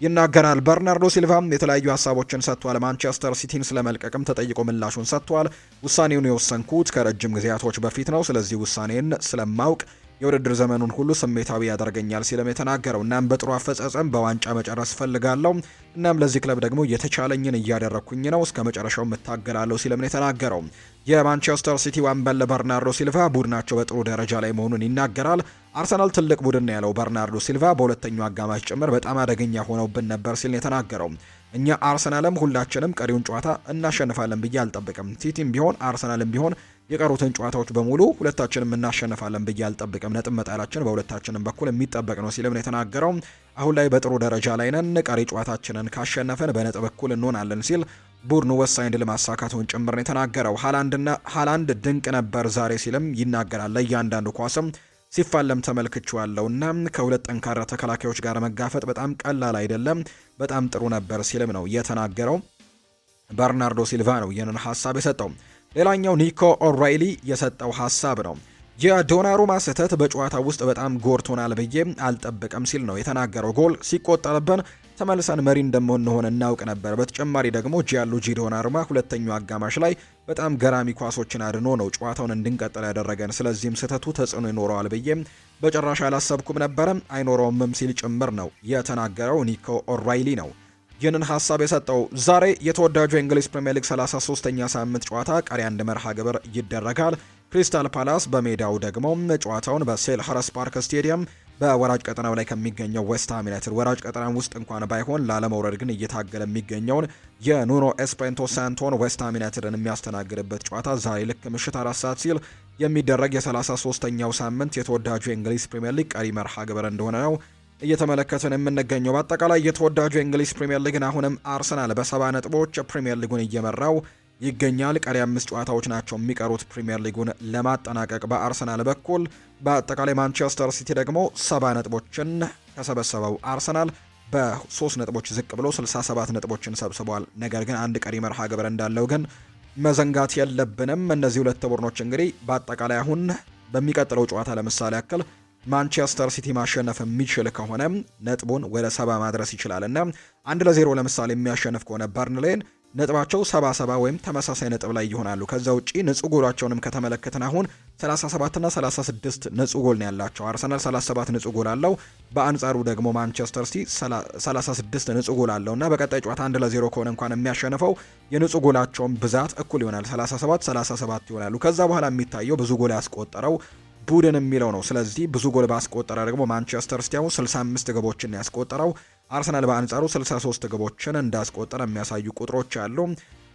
ይናገራል። በርናርዶ ሲልቫም የተለያዩ ሀሳቦችን ሰጥቷል። ማንቸስተር ሲቲን ስለመልቀቅም ተጠይቆ ምላሹን ሰጥቷል። ውሳኔውን የወሰንኩት ከረጅም ጊዜያቶች በፊት ነው፣ ስለዚህ ውሳኔን ስለማውቅ የውድድር ዘመኑን ሁሉ ስሜታዊ ያደርገኛል ሲልም የተናገረው። እናም በጥሩ አፈጻጸም በዋንጫ መጨረስ ፈልጋለሁ፣ እናም ለዚህ ክለብ ደግሞ የተቻለኝን እያደረኩኝ ነው፣ እስከ መጨረሻው እታገላለሁ ሲልም ነው የተናገረው። የማንቸስተር ሲቲ ዋንበል በርናርዶ ሲልቫ ቡድናቸው በጥሩ ደረጃ ላይ መሆኑን ይናገራል። አርሰናል ትልቅ ቡድን ነው ያለው በርናርዶ ሲልቫ በሁለተኛው አጋማሽ ጭምር በጣም አደገኛ ሆነውብን ነበር ሲል የተናገረው። እኛ አርሰናልም ሁላችንም ቀሪውን ጨዋታ እናሸንፋለን ብዬ አልጠብቅም። ሲቲም ቢሆን አርሰናልም ቢሆን የቀሩትን ጨዋታዎች በሙሉ ሁለታችንም እናሸንፋለን ብዬ አልጠብቅም። ነጥብ መጣላችን በሁለታችንም በኩል የሚጠበቅ ነው ሲልም ነው የተናገረው። አሁን ላይ በጥሩ ደረጃ ላይ ነን፣ ቀሪ ጨዋታችንን ካሸነፈን በነጥብ እኩል እንሆናለን ሲል ቡድኑ ወሳኝ ድል ማሳካቱን ጭምር ነው የተናገረው። ሃላንድ ድንቅ ነበር ዛሬ ሲልም ይናገራል። ለእያንዳንዱ ኳስም ሲፋለም ተመልክቼዋለሁና ከሁለት ጠንካራ ተከላካዮች ጋር መጋፈጥ በጣም ቀላል አይደለም፣ በጣም ጥሩ ነበር ሲልም ነው የተናገረው። በርናርዶ ሲልቫ ነው ይህንን ሀሳብ የሰጠው። ሌላኛው ኒኮ ኦራይሊ የሰጠው ሀሳብ ነው። የዶናሩማ ስህተት በጨዋታ ውስጥ በጣም ጎርቶናል ብዬ አልጠብቅም ሲል ነው የተናገረው። ጎል ሲቆጠርብን ተመልሰን መሪ እንደምንሆን እናውቅ ነበር። በተጨማሪ ደግሞ ጂያንሉጂ ዶናሩማ ሁለተኛው አጋማሽ ላይ በጣም ገራሚ ኳሶችን አድኖ ነው ጨዋታውን እንድንቀጥል ያደረገን። ስለዚህም ስህተቱ ተጽዕኖ ይኖረዋል ብዬ በጭራሽ አላሰብኩም ነበረ፣ አይኖረውምም ሲል ጭምር ነው የተናገረው። ኒኮ ኦራይሊ ነው ይህንን ሀሳብ የሰጠው። ዛሬ የተወዳጁ የእንግሊዝ ፕሪምየር ሊግ 33ኛ ሳምንት ጨዋታ ቀሪ አንድ መርሃ ግብር ይደረጋል። ክሪስታል ፓላስ በሜዳው ደግሞ ጨዋታውን በሴልኸርስት ፓርክ ስቴዲየም በወራጅ ቀጠናው ላይ ከሚገኘው ዌስትሃም ዩናይትድ ወራጅ ቀጠና ውስጥ እንኳን ባይሆን ላለመውረድ ግን እየታገለ የሚገኘውን የኑኖ ኤስፕሬንቶ ሳንቶን ዌስትሃም ዩናይትድን የሚያስተናግድበት ጨዋታ ዛሬ ልክ ምሽት 4 ሰዓት ሲል የሚደረግ የ33ኛው ሳምንት የተወዳጁ የእንግሊዝ ፕሪምየር ሊግ ቀሪ መርሃ ግብር እንደሆነ ነው እየተመለከትን የምንገኘው። በአጠቃላይ የተወዳጁ የእንግሊዝ ፕሪምየር ሊግን አሁንም አርሰናል በ70 ነጥቦች ፕሪምየር ሊጉን እየመራው ይገኛል። ቀሪ 5 ጨዋታዎች ናቸው የሚቀሩት ፕሪምየር ሊጉን ለማጠናቀቅ በአርሰናል በኩል። በአጠቃላይ ማንቸስተር ሲቲ ደግሞ 70 ነጥቦችን ከሰበሰበው አርሰናል በ3 ነጥቦች ዝቅ ብሎ 67 ነጥቦችን ሰብስቧል። ነገር ግን አንድ ቀሪ መርሃ ግብር እንዳለው ግን መዘንጋት የለብንም። እነዚህ ሁለት ቡድኖች እንግዲህ በአጠቃላይ አሁን በሚቀጥለው ጨዋታ ለምሳሌ ያክል ማንቸስተር ሲቲ ማሸነፍ የሚችል ከሆነ ነጥቡን ወደ 70 ማድረስ ይችላል እና 1-0 ለምሳሌ የሚያሸንፍ ከሆነ በርንሌን ነጥባቸው 77 ወይም ተመሳሳይ ነጥብ ላይ ይሆናሉ። ከዛ ውጪ ንጹህ ጎላቸውንም ከተመለከትን አሁን 37 እና 36 ንጹህ ጎል ነው ያላቸው። አርሰናል 37 ንጹህ ጎል አለው። በአንጻሩ ደግሞ ማንቸስተር ሲቲ 36 ንጹህ ጎል አለው እና በቀጣይ ጨዋታ 1-0 ከሆነ እንኳን የሚያሸንፈው የንጹህ ጎላቸውን ብዛት እኩል ይሆናል፣ 37 ይሆናሉ። ከዛ በኋላ የሚታየው ብዙ ጎል ያስቆጠረው ቡድን የሚለው ነው። ስለዚህ ብዙ ጎል ባስቆጠረ ደግሞ ማንቸስተር ሲቲ አሁን 65 ግቦችን ያስቆጠረው፣ አርሰናል በአንጻሩ 63 ግቦችን እንዳስቆጠረ የሚያሳዩ ቁጥሮች አሉ።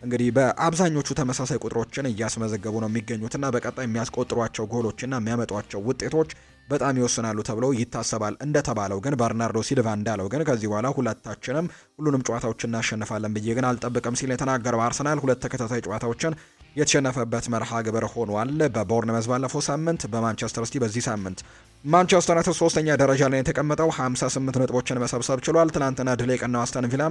እንግዲህ በአብዛኞቹ ተመሳሳይ ቁጥሮችን እያስመዘገቡ ነው የሚገኙትና በቀጣይ የሚያስቆጥሯቸው ጎሎችና የሚያመጧቸው ውጤቶች በጣም ይወስናሉ ተብሎ ይታሰባል። እንደተባለው ግን በርናርዶ ሲልቫ እንዳለው ግን ከዚህ በኋላ ሁለታችንም ሁሉንም ጨዋታዎች እናሸንፋለን ብዬ ግን አልጠብቅም ሲል የተናገረው አርሰናል ሁለት ተከታታይ ጨዋታዎችን የተሸነፈበት መርሃ ግብር ሆኗል። በቦርንመዝ ባለፈው ሳምንት፣ በማንቸስተር ሲቲ በዚህ ሳምንት። ማንቸስተር ዩናይትድ 3ኛ ደረጃ ላይ የተቀመጠው 58 ነጥቦችን መሰብሰብ ችሏል። ትናንትና ድል የቀናው አስተን ቪላ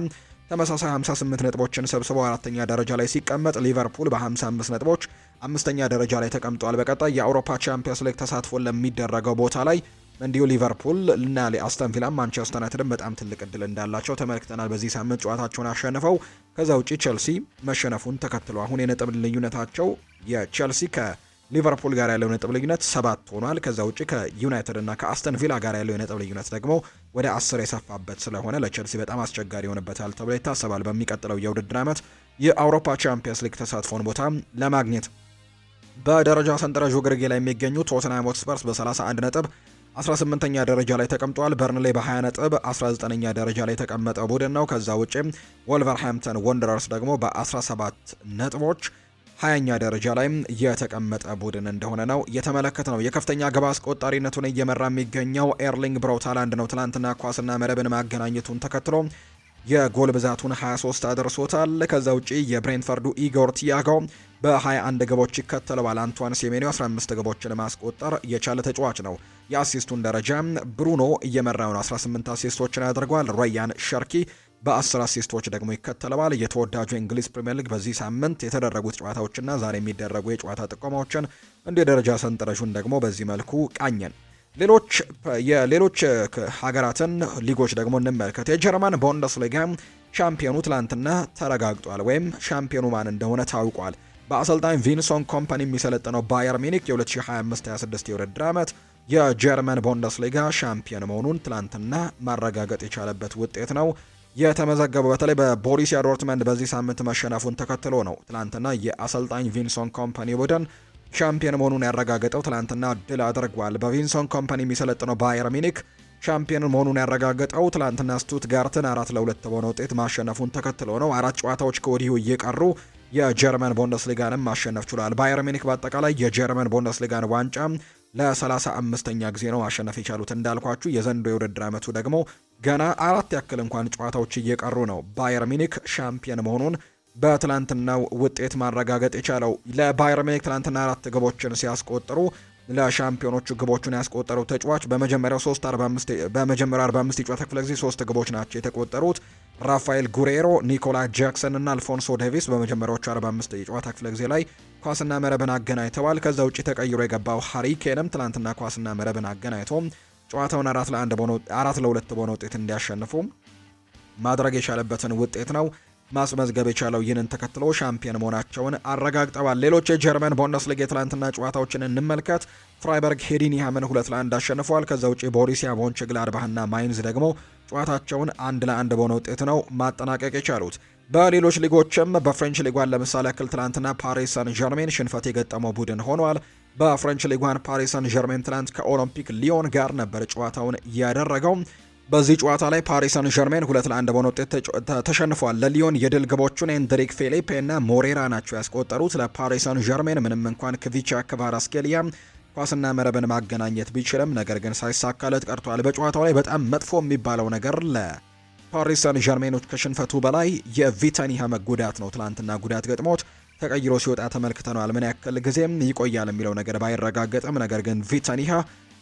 ተመሳሳይ 58 ነጥቦችን ሰብስበው 4ኛ ደረጃ ላይ ሲቀመጥ፣ ሊቨርፑል በ55 ነጥቦች 5ኛ ደረጃ ላይ ተቀምጧል። በቀጣይ የአውሮፓ ቻምፒየንስ ሊግ ተሳትፎ ለሚደረገው ቦታ ላይ እንዲሁ ሊቨርፑል እና አስተን ቪላ ማንቸስተር ዩናይትድን በጣም ትልቅ እድል እንዳላቸው ተመልክተናል። በዚህ ሳምንት ጨዋታቸውን አሸንፈው ከዛ ውጪ ቼልሲ መሸነፉን ተከትሎ አሁን የነጥብ ልዩነታቸው የቼልሲ ከሊቨርፑል ጋር ያለው ነጥብ ልዩነት 7 ሆኗል። ከዛ ውጪ ከዩናይትድ እና ከአስተን ቪላ ጋር ያለው የነጥብ ልዩነት ደግሞ ወደ 10 የሰፋበት ስለሆነ ለቼልሲ በጣም አስቸጋሪ ይሆንበታል ተብሎ ይታሰባል። በሚቀጥለው የውድድር ዓመት የአውሮፓ ቻምፒየንስ ሊግ ተሳትፎን ቦታ ለማግኘት በደረጃ ሰንጠረዡ ግርጌ ላይ የሚገኙ ቶተንሃም ሆትስፐርስ በ31 ነጥብ 18ኛ ደረጃ ላይ ተቀምጧል። በርንሌ በ20 ነጥብ 19ኛ ደረጃ ላይ የተቀመጠ ቡድን ነው። ከዛ ውጪ ወልቨርሃምፕተን ወንደረርስ ደግሞ በ17 ነጥቦች 20ኛ ደረጃ ላይ የተቀመጠ ቡድን እንደሆነ ነው የተመለከተ ነው። የከፍተኛ ግብ አስቆጣሪነቱን እየመራ የሚገኘው ኤርሊንግ ብራውት ሃላንድ ነው። ትናንትና ኳስና መረብን ማገናኘቱን ተከትሎ የጎል ብዛቱን 23 አድርሶታል። ከዛ ውጪ የብሬንትፈርዱ ኢጎር ቲያጎ በ21 ግቦች ይከተለዋል። አንቷን ሴሜኒዮ 15 ግቦችን ማስቆጠር የቻለ ተጫዋች ነው። የአሲስቱን ደረጃ ብሩኖ እየመራው ነው፣ 18 አሲስቶችን ያደርገዋል። ሮያን ሸርኪ በ10 አሲስቶች ደግሞ ይከተለዋል። የተወዳጁ የእንግሊዝ ፕሪምየር ሊግ በዚህ ሳምንት የተደረጉት ጨዋታዎችና ዛሬ የሚደረጉ የጨዋታ ጥቆማዎችን እንደ ደረጃ ሰንጠረዡን ደግሞ በዚህ መልኩ ቃኘን። ሌሎች ሀገራትን ሊጎች ደግሞ እንመልከት። የጀርመን ቡንደስሊጋ ሻምፒዮኑ ትላንትና ተረጋግጧል፣ ወይም ሻምፒዮኑ ማን እንደሆነ ታውቋል። በአሰልጣኝ ቪንሰንት ኮምፓኒ የሚሰለጥነው ባየር ሚኒክ የ2025-26 የውድድር ዓመት የጀርመን ቡንደስሊጋ ሻምፒዮን መሆኑን ትላንትና ማረጋገጥ የቻለበት ውጤት ነው የተመዘገበው። በተለይ በቦሩሲያ ዶርትመንድ በዚህ ሳምንት መሸነፉን ተከትሎ ነው ትላንትና የአሰልጣኝ ቪንሰንት ኮምፓኒ ቡድን ሻምፒዮን መሆኑን ያረጋገጠው። ትላንትና ድል አድርጓል። በቪንሰንት ኮምፓኒ የሚሰለጥነው ባየር ሚኒክ ሻምፒዮን መሆኑን ያረጋገጠው ትላንትና ስቱትጋርትን 4-2 በሆነ ውጤት ማሸነፉን ተከትሎ ነው። 4 ጨዋታዎች ከወዲሁ እየቀሩ የጀርመን ቡንደስሊጋንም ማሸነፍ ችሏል። ባየር ሚኒክ በአጠቃላይ የጀርመን ቡንደስሊጋን ዋንጫ ለ35ኛ ጊዜ ነው ማሸነፍ የቻሉት። እንዳልኳችሁ የዘንድሮ የውድድር ዓመቱ ደግሞ ገና 4 ያክል እንኳን ጨዋታዎች እየቀሩ ነው ባየር ሚኒክ ሻምፒዮን መሆኑን በትላንትናው ውጤት ማረጋገጥ የቻለው። ለባየር ሚኒክ ትላንትና 4 ግቦችን ሲያስቆጥሩ ለሻምፒዮኖቹ ግቦቹን ያስቆጠሩት ተጫዋች በመጀመሪያው 45 የጨዋታ ክፍለ ጊዜ 3 ግቦች ናቸው የተቆጠሩት። ራፋኤል ጉሬሮ፣ ኒኮላስ ጃክሰን እና አልፎንሶ ዴቪስ በመጀመሪያዎቹ 45 የጨዋታ ክፍለ ጊዜ ላይ ኳስና መረብን አገናኝተዋል። ከዛ ውጪ ተቀይሮ የገባው ሃሪ ኬንም ትናንትና ኳስና መረብን አገናኝቶ ጨዋታውን 4-2 በሆነ ውጤት እንዲያሸንፉ ማድረግ የቻለበትን ውጤት ነው ማስመዝገብ የቻለው። ይህንን ተከትሎ ሻምፒዮን መሆናቸውን አረጋግጠዋል። ሌሎች የጀርመን ቡንደስሊጋ የትላንትና ጨዋታዎችን እንመልከት። ፍራይበርግ ሄዲንሃምን 2-1 አሸንፏል። ከዛ ውጪ ቦሩሲያ ሞንቸግላድባህና ማይንዝ ደግሞ ጨዋታቸውን 1-1 በሆነ ውጤት ነው ማጠናቀቅ የቻሉት። በሌሎች ሊጎችም በፍሬንች ሊጓን ለምሳሌ ያክል ትላንትና ፓሪስ ሳን ዠርሜን ሽንፈት የገጠመው ቡድን ሆኗል። በፍሬንች ሊጓን ፓሪስ ሳን ዠርሜን ትላንት ከኦሎምፒክ ሊዮን ጋር ነበር ጨዋታውን ያደረገው። በዚህ ጨዋታ ላይ ፓሪስ ሳን ዠርሜን 2-1 በሆነ ውጤት ተሸንፏል። ለሊዮን የድል ግቦቹን ኤንድሪክ ፌሊፔ እና ሞሬራ ናቸው ያስቆጠሩት። ለፓሪስ ሳን ዠርሜን ምንም እንኳን ክቪቻ ክቫራትስኬሊያ ኳስና መረብን ማገናኘት ቢችልም ነገር ግን ሳይሳካለት ቀርቷል። በጨዋታው ላይ በጣም መጥፎ የሚባለው ነገር ለፓሪስ ሳን ዠርሜኖች ከሽንፈቱ በላይ የቪታኒሃ መጎዳት ነው። ትላንትና ጉዳት ገጥሞት ተቀይሮ ሲወጣ ተመልክተናል። ምን ያክል ጊዜም ይቆያል የሚለው ነገር ባይረጋገጥም ነገር ግን ቪታኒሃ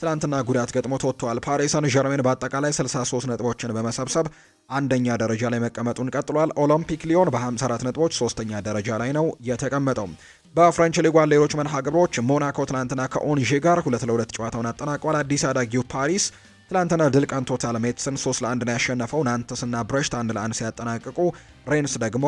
ትላንትና ጉዳት ገጥሞት ወጥቷል። ፓሪስ ሳን ዠርሜን በአጠቃላይ 63 ነጥቦችን በመሰብሰብ አንደኛ ደረጃ ላይ መቀመጡን ቀጥሏል። ኦሎምፒክ ሊዮን በ54 ነጥቦች ሶስተኛ ደረጃ ላይ ነው የተቀመጠው። በፍሬንች ሊጓን ሌሎች መርሃ ግብሮች ሞናኮ ትላንትና ከኦንዤ ጋር 2-2 ጨዋታውን አጠናቋል። አዲስ አዳጊው ፓሪስ ትላንትና ድል ቀንቶታል። ሜትስን 3-1 ነው ያሸነፈው። ናንተስ እና ብሬሽት 1-1 ሲያጠናቅቁ ሬንስ ደግሞ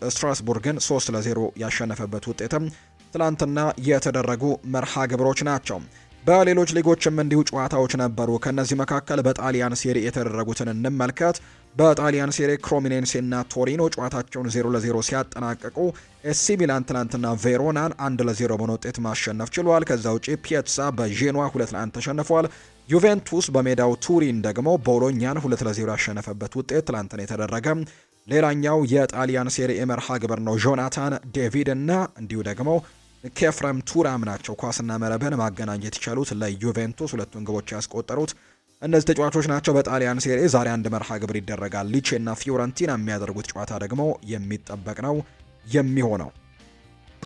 ስትራስቡርግን 3-0 ያሸነፈበት ውጤትም ትላንትና የተደረጉ መርሃ ግብሮች ናቸው። በሌሎች ሊጎችም እንዲሁ ጨዋታዎች ነበሩ። ከነዚህ መካከል በጣሊያን ሴሪ የተደረጉትን እንመልከት። በጣሊያን ሴሪ ክሮሚኔንሴ እና ቶሪኖ ጨዋታቸውን 0-0 ሲያጠናቅቁ ኤሲ ሚላን ትናንትና ቬሮናን 1-0 በሆነ ውጤት ማሸነፍ ችሏል። ከዛ ውጪ ፒየትሳ በዤኗ 2-1 ተሸንፏል። ዩቬንቱስ በሜዳው ቱሪን ደግሞ ቦሎኛን 2-0 ያሸነፈበት ውጤት ትላንትና የተደረገ ሌላኛው የጣሊያን ሴሪ መርሃ ግብር ነው። ጆናታን ዴቪድ እና እንዲሁ ደግሞ ኬፍረም ቱራም ናቸው ኳስና መረብን ማገናኘት የቻሉት ለዩቬንቱስ ሁለቱን ግቦች ያስቆጠሩት እነዚህ ተጫዋቾች ናቸው። በጣሊያን ሴሪ ዛሬ አንድ መርሃ ግብር ይደረጋል። ሊቼ እና ፊዮረንቲና የሚያደርጉት ጨዋታ ደግሞ የሚጠበቅ ነው የሚሆነው።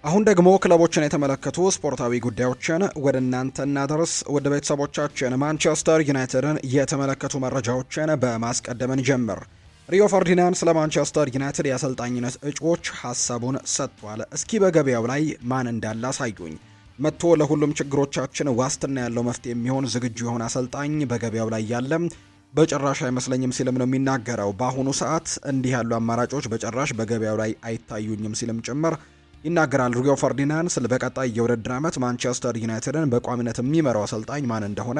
አሁን ደግሞ ክለቦችን የተመለከቱ ስፖርታዊ ጉዳዮችን ወደ እናንተ እናደርስ። ወደ ቤተሰቦቻችን ማንቸስተር ዩናይትድን የተመለከቱ መረጃዎችን በማስቀደምን ጀምር። ሪዮ ፈርዲናንድ ስለ ማንቸስተር ዩናይትድ የአሰልጣኝነት እጩዎች ሀሳቡን ሰጥቷል። እስኪ በገበያው ላይ ማን እንዳለ አሳዩኝ። መጥቶ ለሁሉም ችግሮቻችን ዋስትና ያለው መፍትሄ የሚሆን ዝግጁ የሆነ አሰልጣኝ በገበያው ላይ ያለም በጭራሽ አይመስለኝም ሲልም ነው የሚናገረው። በአሁኑ ሰዓት እንዲህ ያሉ አማራጮች በጭራሽ በገበያው ላይ አይታዩኝም ሲልም ጭምር ይናገራል። ሪዮ ፈርዲናንድ ስለ በቀጣይ የውድድር ዓመት ማንቸስተር ዩናይትድን በቋሚነት የሚመራው አሰልጣኝ ማን እንደሆነ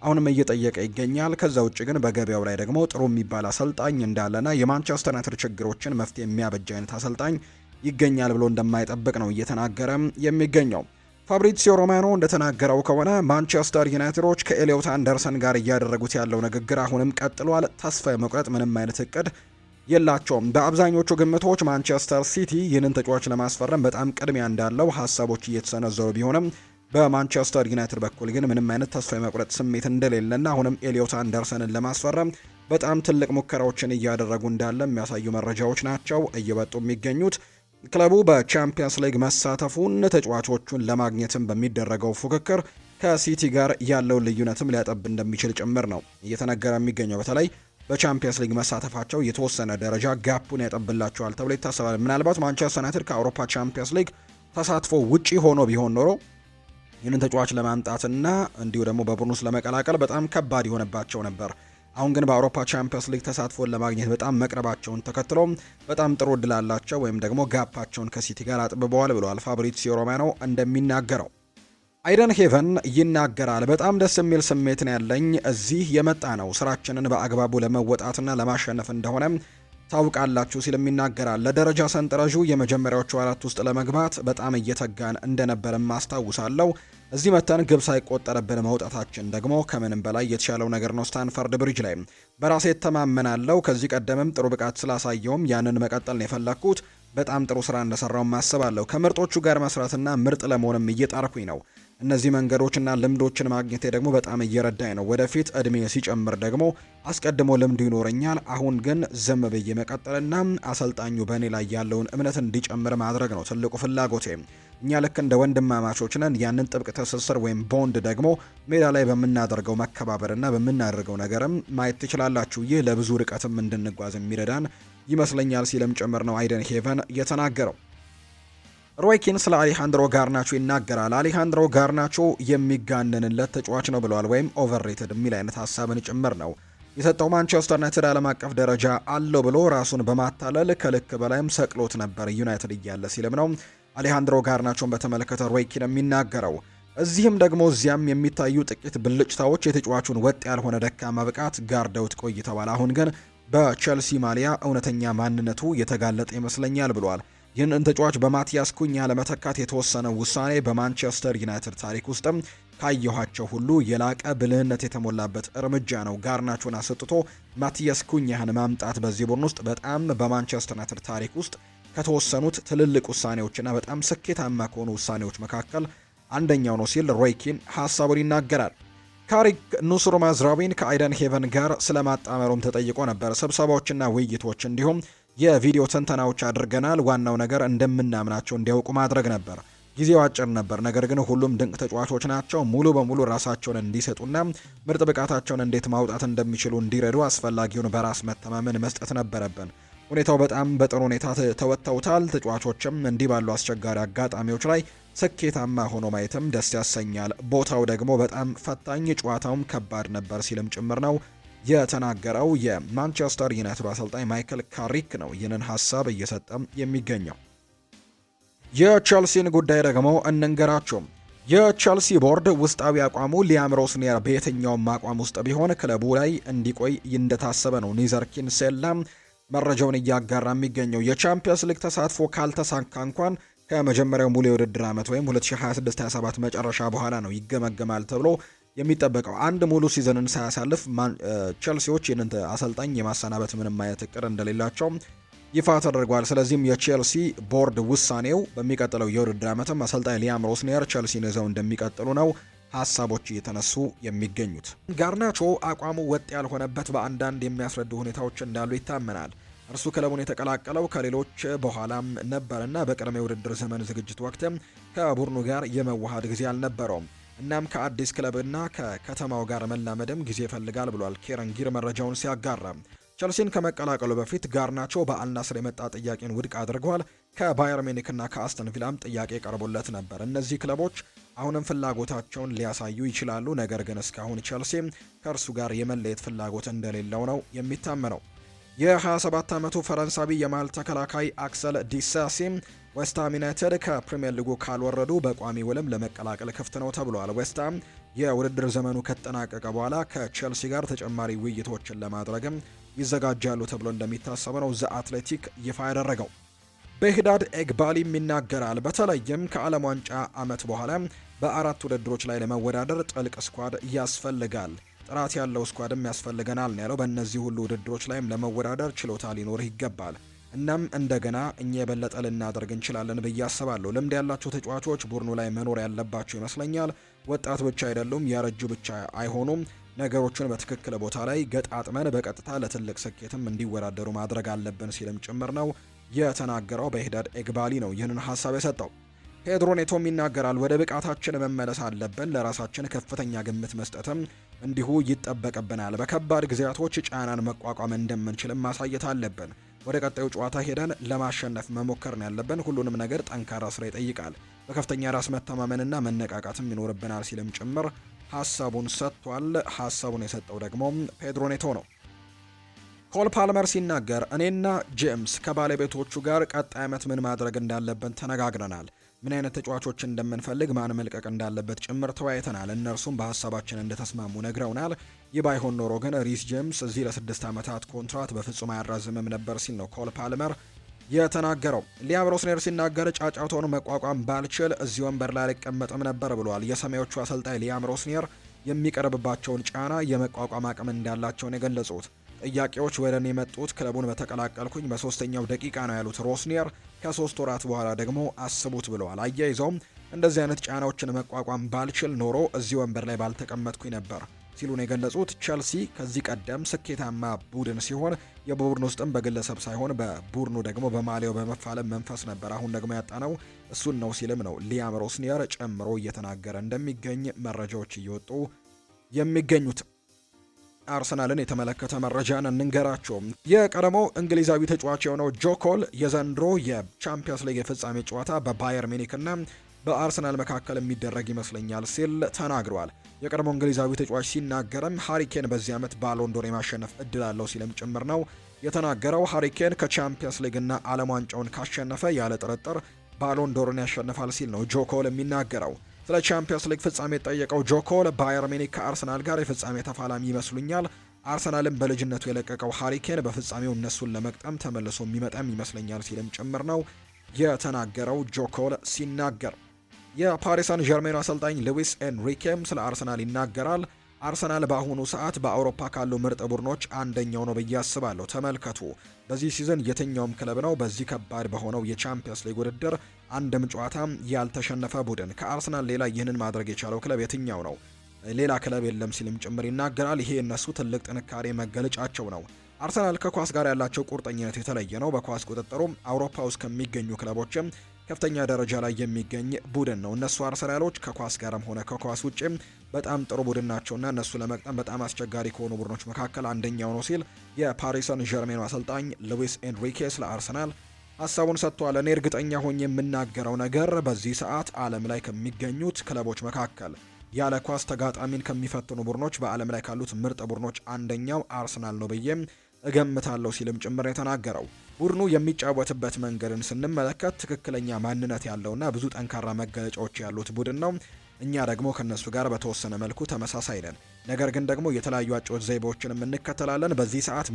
አሁንም እየጠየቀ ይገኛል። ከዛ ውጭ ግን በገበያው ላይ ደግሞ ጥሩ የሚባል አሰልጣኝ እንዳለና የማንቸስተር ዩናይትድ ችግሮችን መፍትሄ የሚያበጅ አይነት አሰልጣኝ ይገኛል ብሎ እንደማይጠብቅ ነው እየተናገረ የሚገኘው። ፋብሪዚዮ ሮማኖ እንደተናገረው ከሆነ ማንቸስተር ዩናይትዶች ከኤሊዮት አንደርሰን ጋር እያደረጉት ያለው ንግግር አሁንም ቀጥሏል። ተስፋ የመቁረጥ ምንም አይነት እቅድ የላቸውም። በአብዛኞቹ ግምቶች ማንቸስተር ሲቲ ይህንን ተጫዋች ለማስፈረም በጣም ቅድሚያ እንዳለው ሀሳቦች እየተሰነዘሩ ቢሆንም በማንቸስተር ዩናይትድ በኩል ግን ምንም አይነት ተስፋ የመቁረጥ ስሜት እንደሌለና አሁንም ኤሊዮት አንደርሰንን ለማስፈረም በጣም ትልቅ ሙከራዎችን እያደረጉ እንዳለ የሚያሳዩ መረጃዎች ናቸው እየወጡ የሚገኙት። ክለቡ በቻምፒየንስ ሊግ መሳተፉን ተጫዋቾቹን ለማግኘትም በሚደረገው ፉክክር ከሲቲ ጋር ያለውን ልዩነትም ሊያጠብ እንደሚችል ጭምር ነው እየተነገረ የሚገኘው። በተለይ በቻምፒየንስ ሊግ መሳተፋቸው የተወሰነ ደረጃ ጋፑን ያጠብላቸዋል ተብሎ ይታሰባል። ምናልባት ማንቸስተር ዩናይትድ ከአውሮፓ ቻምፒየንስ ሊግ ተሳትፎ ውጪ ሆኖ ቢሆን ኖሮ ይህንን ተጫዋች ለማምጣትና እንዲሁ ደግሞ በቡድን ውስጥ ለመቀላቀል በጣም ከባድ ይሆንባቸው ነበር። አሁን ግን በአውሮፓ ቻምፒየንስ ሊግ ተሳትፎን ለማግኘት በጣም መቅረባቸውን ተከትሎ በጣም ጥሩ እድል አላቸው ወይም ደግሞ ጋፓቸውን ከሲቲ ጋር አጥብበዋል ብለዋል ፋብሪዚዮ ሮማኖ እንደሚናገረው። አይደን ሄቨን ይናገራል። በጣም ደስ የሚል ስሜት ነው ያለኝ። እዚህ የመጣ ነው ስራችንን በአግባቡ ለመወጣትና ለማሸነፍ እንደሆነ ታውቃላችሁ ሲልም ይናገራል። ለደረጃ ሰንጠረዡ የመጀመሪያዎቹ አራት ውስጥ ለመግባት በጣም እየተጋን እንደነበርም አስታውሳለሁ። እዚህ መተን ግብ ሳይቆጠርብን መውጣታችን ደግሞ ከምንም በላይ የተሻለው ነገር ነው። ስታንፈርድ ብሪጅ ላይ በራሴ እተማመናለሁ። ከዚህ ቀደምም ጥሩ ብቃት ስላሳየውም ያንን መቀጠል ነው የፈለኩት። በጣም ጥሩ ስራ እንደሰራውም አስባለሁ። ከምርጦቹ ጋር መስራትና ምርጥ ለመሆንም እየጣርኩኝ ነው። እነዚህ መንገዶችና ልምዶችን ማግኘቴ ደግሞ በጣም እየረዳኝ ነው። ወደፊት እድሜ ሲጨምር ደግሞ አስቀድሞ ልምዱ ይኖረኛል። አሁን ግን ዝም ብዬ መቀጠልና አሰልጣኙ በእኔ ላይ ያለውን እምነት እንዲጨምር ማድረግ ነው ትልቁ ፍላጎቴ። እኛ ልክ እንደ ወንድማማቾች ነን። ያንን ጥብቅ ትስስር ወይም ቦንድ ደግሞ ሜዳ ላይ በምናደርገው መከባበርና በምናደርገው ነገርም ማየት ትችላላችሁ። ይህ ለብዙ ርቀትም እንድንጓዝ የሚረዳን ይመስለኛል ሲልም ጭምር ነው አይደን ሄቨን የተናገረው። ሮይ ኪን ስለ አሌሃንድሮ ጋርናቾ ይናገራል። አሌሃንድሮ ጋርናቾ የሚጋነንለት ተጫዋች ነው ብለዋል። ወይም ኦቨርሬትድ የሚል አይነት ሀሳብን ጭምር ነው የሰጠው። ማንቸስተር ዩናይትድ ዓለም አቀፍ ደረጃ አለው ብሎ ራሱን በማታለል ከልክ በላይም ሰቅሎት ነበር ዩናይትድ እያለ ሲልም ነው አሌሃንድሮ ጋርናቾን በተመለከተ ሮይ ኪን የሚናገረው። እዚህም ደግሞ እዚያም የሚታዩ ጥቂት ብልጭታዎች የተጫዋቹን ወጥ ያልሆነ ደካማ ብቃት ጋርደውት ቆይተዋል። አሁን ግን በቼልሲ ማሊያ እውነተኛ ማንነቱ የተጋለጠ ይመስለኛል ብሏል። ይህንን ተጫዋች በማቲያስ ኩኛ ለመተካት የተወሰነው ውሳኔ በማንቸስተር ዩናይትድ ታሪክ ውስጥም ካየኋቸው ሁሉ የላቀ ብልህነት የተሞላበት እርምጃ ነው። ጋርናቾን አሰጥቶ ማቲያስ ኩኛህን ማምጣት በዚህ ቡድን ውስጥ በጣም በማንቸስተር ዩናይትድ ታሪክ ውስጥ ከተወሰኑት ትልልቅ ውሳኔዎችና በጣም ስኬታማ ከሆኑ ውሳኔዎች መካከል አንደኛው ነው ሲል ሮይ ኪን ሀሳቡን ይናገራል። ካሪክ ኑሱር ማዝራዊን ከአይደን ሄቨን ጋር ስለማጣመሩም ተጠይቆ ነበር። ስብሰባዎችና ውይይቶች እንዲሁም የቪዲዮ ትንተናዎች አድርገናል። ዋናው ነገር እንደምናምናቸው እንዲያውቁ ማድረግ ነበር። ጊዜው አጭር ነበር፣ ነገር ግን ሁሉም ድንቅ ተጫዋቾች ናቸው። ሙሉ በሙሉ ራሳቸውን እንዲሰጡና ምርጥ ብቃታቸውን እንዴት ማውጣት እንደሚችሉ እንዲረዱ አስፈላጊውን በራስ መተማመን መስጠት ነበረብን። ሁኔታው በጣም በጥሩ ሁኔታ ተወጥተውታል። ተጫዋቾችም እንዲህ ባሉ አስቸጋሪ አጋጣሚዎች ላይ ስኬታማ ሆኖ ማየትም ደስ ያሰኛል። ቦታው ደግሞ በጣም ፈታኝ፣ ጨዋታውም ከባድ ነበር ሲልም ጭምር ነው የተናገረው። የማንቸስተር ዩናይትድ አሰልጣኝ ማይክል ካሪክ ነው ይህንን ሀሳብ እየሰጠም የሚገኘው። የቼልሲን ጉዳይ ደግሞ እንንገራቸው። የቼልሲ ቦርድ ውስጣዊ አቋሙ ሊያም ሮስኒየር በየትኛውም አቋም ውስጥ ቢሆን ክለቡ ላይ እንዲቆይ እንደታሰበ ነው ኒዘር ኪንሴላም መረጃውን እያጋራ የሚገኘው። የቻምፒየንስ ሊግ ተሳትፎ ካልተሳካ እንኳን ከመጀመሪያው ሙሉ የውድድር ዓመት ወይም 2026-27 መጨረሻ በኋላ ነው ይገመገማል ተብሎ የሚጠበቀው። አንድ ሙሉ ሲዝንን ሳያሳልፍ ቼልሲዎች ይህንን አሰልጣኝ የማሰናበት ምንም አይነት እቅድ እንደሌላቸው ይፋ ተደርጓል። ስለዚህም የቼልሲ ቦርድ ውሳኔው በሚቀጥለው የውድድር ዓመትም አሰልጣኝ ሊያም ሮስኒየር ቼልሲን ይዘው እንደሚቀጥሉ ነው ሀሳቦች እየተነሱ የሚገኙት። ጋርናቾ አቋሙ ወጥ ያልሆነበት በአንዳንድ የሚያስረዱ ሁኔታዎች እንዳሉ ይታመናል። እርሱ ክለቡን የተቀላቀለው ከሌሎች በኋላም ነበርና በቅድመ የውድድር ዘመን ዝግጅት ወቅትም ከቡድኑ ጋር የመዋሃድ ጊዜ አልነበረውም። እናም ከአዲስ ክለብና ከከተማው ጋር መላመድም ጊዜ ይፈልጋል ብሏል ኬረን ጊር መረጃውን ሲያጋራ። ቸልሲን ከመቀላቀሉ በፊት ጋርናቾ በአልናስር የመጣ ጥያቄን ውድቅ አድርጓል። ከባየር ሚኒክና ከአስተን ቪላም ጥያቄ ቀርቦለት ነበር። እነዚህ ክለቦች አሁንም ፍላጎታቸውን ሊያሳዩ ይችላሉ፣ ነገር ግን እስካሁን ቸልሲ ከእርሱ ጋር የመለየት ፍላጎት እንደሌለው ነው የሚታመነው። የ27 ዓመቱ ፈረንሳዊ የመሃል ተከላካይ አክሰል ዲሳሲም ዌስትሃም ዩናይትድ ከፕሪሚየር ሊጉ ካልወረዱ በቋሚ ውልም ለመቀላቀል ክፍት ነው ተብሏል። ዌስትሃም የውድድር ዘመኑ ከተጠናቀቀ በኋላ ከቼልሲ ጋር ተጨማሪ ውይይቶችን ለማድረግም ይዘጋጃሉ ተብሎ እንደሚታሰብ ነው ዘ አትሌቲክ ይፋ ያደረገው። በሂዳድ ኤግባሊም ይናገራል። በተለይም ከዓለም ዋንጫ ዓመት በኋላ በአራት ውድድሮች ላይ ለመወዳደር ጥልቅ ስኳድ ያስፈልጋል። ጥራት ያለው ስኳድም ያስፈልገናል ነው ያለው። በእነዚህ ሁሉ ውድድሮች ላይም ለመወዳደር ችሎታ ሊኖርህ ይገባል። እናም እንደገና እኛ የበለጠ ልናደርግ እንችላለን ብዬ አስባለሁ። ልምድ ያላቸው ተጫዋቾች ቡድኑ ላይ መኖር ያለባቸው ይመስለኛል። ወጣት ብቻ አይደሉም፣ ያረጁ ብቻ አይሆኑም። ነገሮችን በትክክል ቦታ ላይ ገጣጥመን በቀጥታ ለትልቅ ስኬትም እንዲወዳደሩ ማድረግ አለብን ሲልም ጭምር ነው የተናገረው። በሂዳድ ኤግባሊ ነው ይህንን ሀሳብ የሰጠው። ፔድሮ ኔቶም ይናገራል። ወደ ብቃታችን መመለስ አለብን። ለራሳችን ከፍተኛ ግምት መስጠትም እንዲሁ ይጠበቅብናል። በከባድ ጊዜያቶች ጫናን መቋቋም እንደምንችልም ማሳየት አለብን። ወደ ቀጣዩ ጨዋታ ሄደን ለማሸነፍ መሞከር ነው ያለብን። ሁሉንም ነገር ጠንካራ ስራ ይጠይቃል። በከፍተኛ ራስ መተማመንና መነቃቃትም ይኖርብናል ሲልም ጭምር ሀሳቡን ሰጥቷል። ሀሳቡን የሰጠው ደግሞ ፔድሮ ኔቶ ነው። ኮል ፓልመር ሲናገር እኔና ጄምስ ከባለቤቶቹ ጋር ቀጣይ ዓመት ምን ማድረግ እንዳለብን ተነጋግረናል። ምን አይነት ተጫዋቾች እንደምንፈልግ፣ ማን መልቀቅ እንዳለበት ጭምር ተወያይተናል። እነርሱም በሀሳባችን እንደተስማሙ ነግረውናል። ይህ ባይሆን ኖሮ ግን ሪስ ጄምስ እዚህ ለ6 ዓመታት ኮንትራት በፍጹም አያራዝምም ነበር ሲል ነው ኮል ፓልመር የተናገረው። ሊያም ሮስኔር ሲናገር ጫጫታውን መቋቋም ባልችል እዚህ ወንበር ላይ አልቀመጥም ነበር ብሏል። የሰማዮቹ አሰልጣኝ ሊያም ሮስኔር የሚቀርብባቸውን ጫና የመቋቋም አቅም እንዳላቸውን የገለጹት ጥያቄዎች ወደ እኔ የመጡት ክለቡን በተቀላቀልኩኝ በ3ኛው ደቂቃ ነው ያሉት ሮስኒየር ከ3 ወራት በኋላ ደግሞ አስቡት ብለዋል። አያይዘውም እንደዚህ አይነት ጫናዎችን መቋቋም ባልችል ኖሮ እዚህ ወንበር ላይ ባልተቀመጥኩኝ ነበር ሲሉ ነው የገለጹት። ቸልሲ ከዚህ ቀደም ስኬታማ ቡድን ሲሆን የቡድን ውስጥም በግለሰብ ሳይሆን በቡድኑ ደግሞ በማሊያው በመፋለም መንፈስ ነበር። አሁን ደግሞ ያጣነው እሱን ነው ሲልም ነው ሊያም ሮስኒየር ጨምሮ እየተናገረ እንደሚገኝ መረጃዎች እየወጡ የሚገኙት። አርሰናልን የተመለከተ መረጃን እንንገራቸው። የቀድሞው እንግሊዛዊ ተጫዋች የሆነው ጆኮል የዘንድሮ የቻምፒየንስ ሊግ የፍጻሜ ጨዋታ በባየር ሚኒክና በአርሰናል መካከል የሚደረግ ይመስለኛል ሲል ተናግሯል። የቀድሞው እንግሊዛዊ ተጫዋች ሲናገርም ሃሪኬን በዚህ ዓመት ባሎንዶር የማሸነፍ እድል አለው ሲልም ጭምር ነው የተናገረው። ሃሪኬን ከቻምፒየንስ ሊግና ዓለም ዋንጫውን ካሸነፈ ያለ ጥርጥር ባሎንዶርን ያሸንፋል ሲል ነው ጆኮል የሚናገረው። ስለ ቻምፒየንስ ሊግ ፍጻሜ የጠየቀው ጆኮል ባየር ሚኒክ ከአርሰናል ጋር የፍጻሜ ተፋላሚ ይመስሉኛል። አርሰናልን በልጅነቱ የለቀቀው ሃሪኬን በፍጻሜው እነሱን ለመቅጠም ተመልሶ የሚመጣም ይመስለኛል ሲልም ጭምር ነው የተናገረው ጆኮል ሲናገር። የፓሪስ ሰን ዠርሜኑ አሰልጣኝ ሉዊስ ኤንሪኬም ስለ አርሰናል ይናገራል። አርሰናል በአሁኑ ሰዓት በአውሮፓ ካሉ ምርጥ ቡድኖች አንደኛው ነው ብዬ አስባለሁ። ተመልከቱ፣ በዚህ ሲዝን የትኛውም ክለብ ነው በዚህ ከባድ በሆነው የቻምፒየንስ ሊግ ውድድር አንድም ጨዋታ ያልተሸነፈ ቡድን። ከአርሰናል ሌላ ይህንን ማድረግ የቻለው ክለብ የትኛው ነው? ሌላ ክለብ የለም ሲልም ጭምር ይናገራል። ይሄ እነሱ ትልቅ ጥንካሬ መገለጫቸው ነው። አርሰናል ከኳስ ጋር ያላቸው ቁርጠኝነት የተለየ ነው። በኳስ ቁጥጥሩ አውሮፓ ውስጥ ከሚገኙ ክለቦችም ከፍተኛ ደረጃ ላይ የሚገኝ ቡድን ነው። እነሱ አርሰናሎች ከኳስ ጋርም ሆነ ከኳስ ውጭም በጣም ጥሩ ቡድን ናቸውና እነሱ ለመቅጠም በጣም አስቸጋሪ ከሆኑ ቡድኖች መካከል አንደኛው ነው ሲል የፓሪስ ሰን ዠርሜኑ አሰልጣኝ ሉዊስ ኤንሪኬ ስለ አርሰናል ሀሳቡን ሰጥቷል። እኔ እርግጠኛ ሆኜ የምናገረው ነገር በዚህ ሰዓት ዓለም ላይ ከሚገኙት ክለቦች መካከል ያለ ኳስ ተጋጣሚን ከሚፈትኑ ቡድኖች በዓለም ላይ ካሉት ምርጥ ቡድኖች አንደኛው አርሰናል ነው ብዬም እገምታለሁ ሲልም ጭምር የተናገረው። ቡድኑ የሚጫወትበት መንገድን ስንመለከት ትክክለኛ ማንነት ያለውና ብዙ ጠንካራ መገለጫዎች ያሉት ቡድን ነው። እኛ ደግሞ ከነሱ ጋር በተወሰነ መልኩ ተመሳሳይ ነን። ነገር ግን ደግሞ የተለያዩ አጨዋወት ዘይቤዎችንም እንከተላለን። በዚህ ሰዓት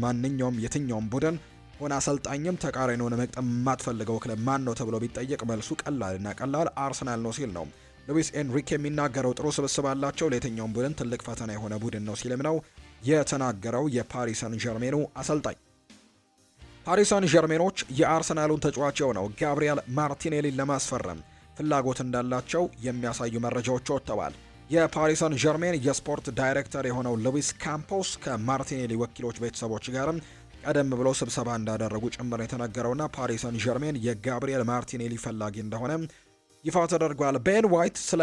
የትኛውም ቡድን ሆነ አሰልጣኝም ተቃራኒውን መቅጠም የማትፈልገው ክለብ ማን ነው ተብሎ ቢጠየቅ መልሱ ቀላል አርሰናል ነው ሲል ነው ሉዊስ ኤንሪኬ የሚናገረው። ጥሩ ስብስብ አላቸው፣ ለየትኛውም ቡድን ትልቅ ፈተና የሆነ ቡድን ነው ሲልም ነው የተናገረው የፓሪስ ሰን ዠርሜኑ አሰልጣኝ። ፓሪስ ሰን ዠርሜኖች የአርሰናሉን ተጫዋች የሆነው ጋብሪኤል ማርቲኔሊን ለማስፈረም ፍላጎት እንዳላቸው የሚያሳዩ መረጃዎች ወጥተዋል። የፓሪስ ሰን ዠርሜን የስፖርት ዳይሬክተር የሆነው ሉዊስ ካምፖስ ከማርቲኔሊ ወኪሎች ቤተሰቦች ጋርም ቀደም ብለው ስብሰባ እንዳደረጉ ጭምር የተነገረውና ፓሪስ ሰን ዠርሜን የጋብሪኤል ማርቲኔሊ ፈላጊ እንደሆነ ይፋ ተደርጓል። ቤን ዋይት ስለ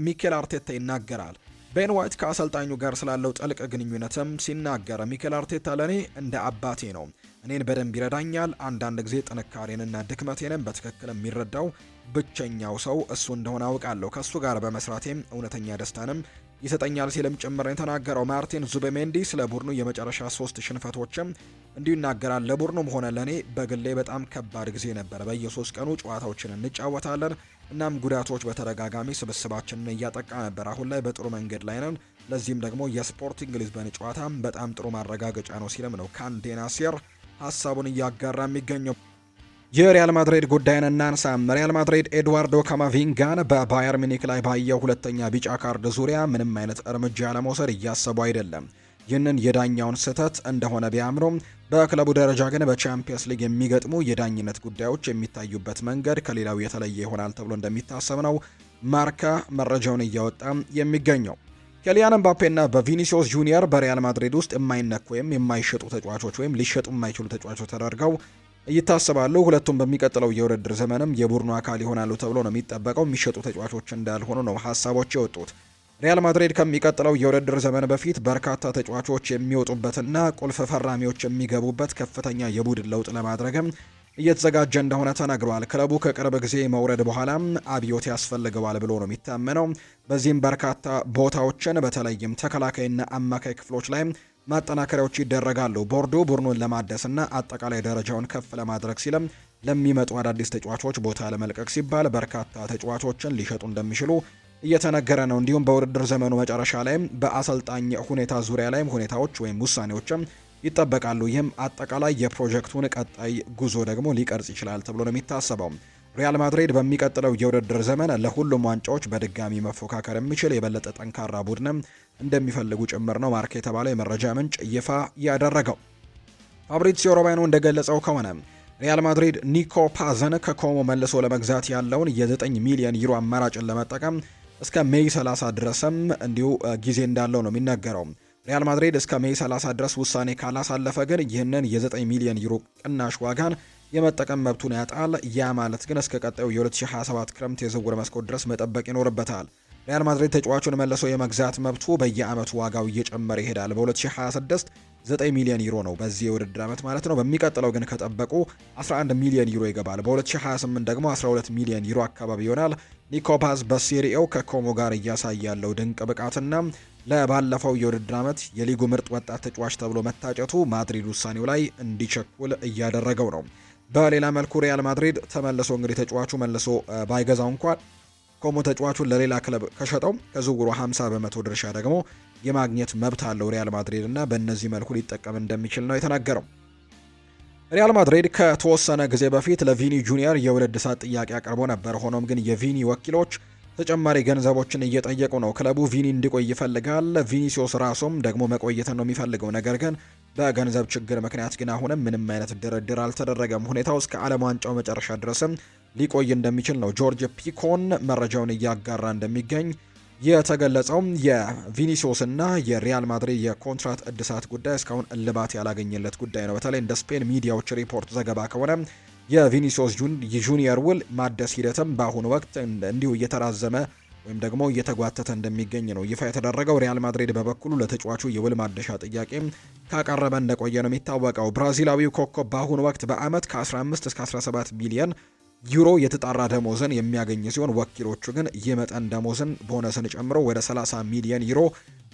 ሚኬል አርቴታ ይናገራል። ቤን ዋይት ከአሰልጣኙ ጋር ስላለው ጥልቅ ግንኙነትም ሲናገር ሚኬል አርቴታ ለኔ እንደ አባቴ ነው። እኔን በደንብ ይረዳኛል። አንዳንድ ጊዜ ጥንካሬንና ድክመቴንም በትክክል የሚረዳው ብቸኛው ሰው እሱ እንደሆነ አውቃለሁ። ከእሱ ጋር በመስራቴም እውነተኛ ደስታንም ይሰጠኛል ሲልም ጭምር የተናገረው ማርቲን ዙቤሜንዲ ስለ ቡድኑ የመጨረሻ 3 ሽንፈቶችም እንዲሁ ይናገራል። ለቡድኑም ሆነ ለኔ በግሌ በጣም ከባድ ጊዜ ነበር። በየ3 ቀኑ ጨዋታዎችን እንጫወታለን። እናም ጉዳቶች በተደጋጋሚ ስብስባችንን እያጠቃ ነበር። አሁን ላይ በጥሩ መንገድ ላይ ነን። ለዚህም ደግሞ የስፖርቲንግ ሊዝበን ጨዋታ በጣም ጥሩ ማረጋገጫ ነው ሲልም ነው ካንዴ ናሲር ሀሳቡን እያጋራ የሚገኘው። የሪያል ማድሪድ ጉዳይን እናንሳ። ሪያል ማድሪድ ኤድዋርዶ ካማቪንጋን በባየር ሚኒክ ላይ ባየው ሁለተኛ ቢጫ ካርድ ዙሪያ ምንም አይነት እርምጃ ለመውሰድ እያሰቡ አይደለም። ይህንን የዳኛውን ስህተት እንደሆነ ቢያምኑም በክለቡ ደረጃ ግን በቻምፒየንስ ሊግ የሚገጥሙ የዳኝነት ጉዳዮች የሚታዩበት መንገድ ከሌላው የተለየ ይሆናል ተብሎ እንደሚታሰብ ነው ማርካ መረጃውን እያወጣ የሚገኘው። ኬሊያን ምባፔና በቪኒሲዮስ ጁኒየር በሪያል ማድሪድ ውስጥ የማይነኩ ወይም የማይሸጡ ተጫዋቾች ወይም ሊሸጡ የማይችሉ ተጫዋቾች ተደርገው ይታሰባሉ። ሁለቱም በሚቀጥለው የውድድር ዘመንም የቡድኑ አካል ይሆናሉ ተብሎ ነው የሚጠበቀው። የሚሸጡ ተጫዋቾች እንዳልሆኑ ነው ሀሳቦች የወጡት። ሪያል ማድሪድ ከሚቀጥለው የውድድር ዘመን በፊት በርካታ ተጫዋቾች የሚወጡበትና ቁልፍ ፈራሚዎች የሚገቡበት ከፍተኛ የቡድን ለውጥ ለማድረግም እየተዘጋጀ እንደሆነ ተነግሯል። ክለቡ ከቅርብ ጊዜ መውረድ በኋላም አብዮት ያስፈልገዋል ብሎ ነው የሚታመነው። በዚህም በርካታ ቦታዎችን በተለይም ተከላካይና አማካይ ክፍሎች ላይ ማጠናከሪያዎች ይደረጋሉ። ቦርዱ ቡድኑን ለማደስና አጠቃላይ ደረጃውን ከፍ ለማድረግ ሲልም ለሚመጡ አዳዲስ ተጫዋቾች ቦታ ለመልቀቅ ሲባል በርካታ ተጫዋቾችን ሊሸጡ እንደሚችሉ እየተነገረ ነው። እንዲሁም በውድድር ዘመኑ መጨረሻ ላይም በአሰልጣኝ ሁኔታ ዙሪያ ላይም ሁኔታዎች ወይም ውሳኔዎችም ይጠበቃሉ። ይህም አጠቃላይ የፕሮጀክቱን ቀጣይ ጉዞ ደግሞ ሊቀርጽ ይችላል ተብሎ ነው የሚታሰበው። ሪያል ማድሪድ በሚቀጥለው የውድድር ዘመን ለሁሉም ዋንጫዎች በድጋሚ መፎካከር የሚችል የበለጠ ጠንካራ ቡድንም እንደሚፈልጉ ጭምር ነው ማርካ የተባለው የመረጃ ምንጭ ይፋ ያደረገው። ፋብሪዚዮ ሮማኖ እንደገለጸው ከሆነ ሪያል ማድሪድ ኒኮ ፓዝን ከኮሞ መልሶ ለመግዛት ያለውን የ9 ሚሊዮን ዩሮ አማራጭን ለመጠቀም እስከ ሜይ 30 ድረስም እንዲሁ ጊዜ እንዳለው ነው የሚነገረው። ሪያል ማድሪድ እስከ ሜይ 30 ድረስ ውሳኔ ካላሳለፈ ግን ይህንን የ9 ሚሊዮን ዩሮ ቅናሽ ዋጋን የመጠቀም መብቱን ያጣል። ያ ማለት ግን እስከ ቀጣዩ የ2027 ክረምት የዝውውር መስኮት ድረስ መጠበቅ ይኖርበታል። ሪያል ማድሪድ ተጫዋቹን መልሶ የመግዛት መብቱ በየአመቱ ዋጋው እየጨመረ ይሄዳል። በ2026 9 ሚሊዮን ዩሮ ነው በዚህ የውድድር ዓመት ማለት ነው። በሚቀጥለው ግን ከጠበቁ 11 ሚሊዮን ዩሮ ይገባል። በ2028 ደግሞ 12 ሚሊዮን ዩሮ አካባቢ ይሆናል። ኒኮ ፓዝ በሴሪኤው ከኮሞ ጋር እያሳየ ያለው ድንቅ ብቃትና ለባለፈው የውድድር ዓመት የሊጉ ምርጥ ወጣት ተጫዋች ተብሎ መታጨቱ ማድሪድ ውሳኔው ላይ እንዲቸኩል እያደረገው ነው። በሌላ መልኩ ሪያል ማድሪድ ተመልሶ እንግዲህ ተጫዋቹ መልሶ ባይገዛው እንኳን ኮሞ ተጫዋቹን ለሌላ ክለብ ከሸጠው ከዝውውሩ 50 በመቶ ድርሻ ደግሞ የማግኘት መብት አለው ሪያል ማድሪድ እና በእነዚህ መልኩ ሊጠቀም እንደሚችል ነው የተናገረው። ሪያል ማድሪድ ከተወሰነ ጊዜ በፊት ለቪኒ ጁኒየር የውልድ ሰዓት ጥያቄ አቅርቦ ነበር። ሆኖም ግን የቪኒ ወኪሎች ተጨማሪ ገንዘቦችን እየጠየቁ ነው። ክለቡ ቪኒ እንዲቆይ ይፈልጋል። ቪኒሲዮስ ራሱም ደግሞ መቆየትን ነው የሚፈልገው። ነገር ግን በገንዘብ ችግር ምክንያት ግን አሁንም ምንም አይነት ድርድር አልተደረገም። ሁኔታው እስከ ዓለም ዋንጫው መጨረሻ ድረስም ሊቆይ እንደሚችል ነው ጆርጅ ፒኮን መረጃውን እያጋራ እንደሚገኝ የተገለጸው። የቪኒሲዮስ እና የሪያል ማድሪድ የኮንትራት እድሳት ጉዳይ እስካሁን እልባት ያላገኘለት ጉዳይ ነው። በተለይ እንደ ስፔን ሚዲያዎች ሪፖርት ዘገባ ከሆነ የቪኒሲዮስ ጁኒየር ውል ማደስ ሂደትም በአሁኑ ወቅት እንዲሁ እየተራዘመ ወይም ደግሞ እየተጓተተ እንደሚገኝ ነው ይፋ የተደረገው። ሪያል ማድሪድ በበኩሉ ለተጫዋቹ የውል ማደሻ ጥያቄ ካቀረበ እንደቆየ ነው የሚታወቀው። ብራዚላዊው ኮከብ በአሁኑ ወቅት በአመት ከ15 እስከ 17 ሚሊዮን ዩሮ የተጣራ ደሞዝን የሚያገኝ ሲሆን ወኪሎቹ ግን ይህ መጠን ደሞዝን ቦነስን ጨምሮ ወደ 30 ሚሊዮን ዩሮ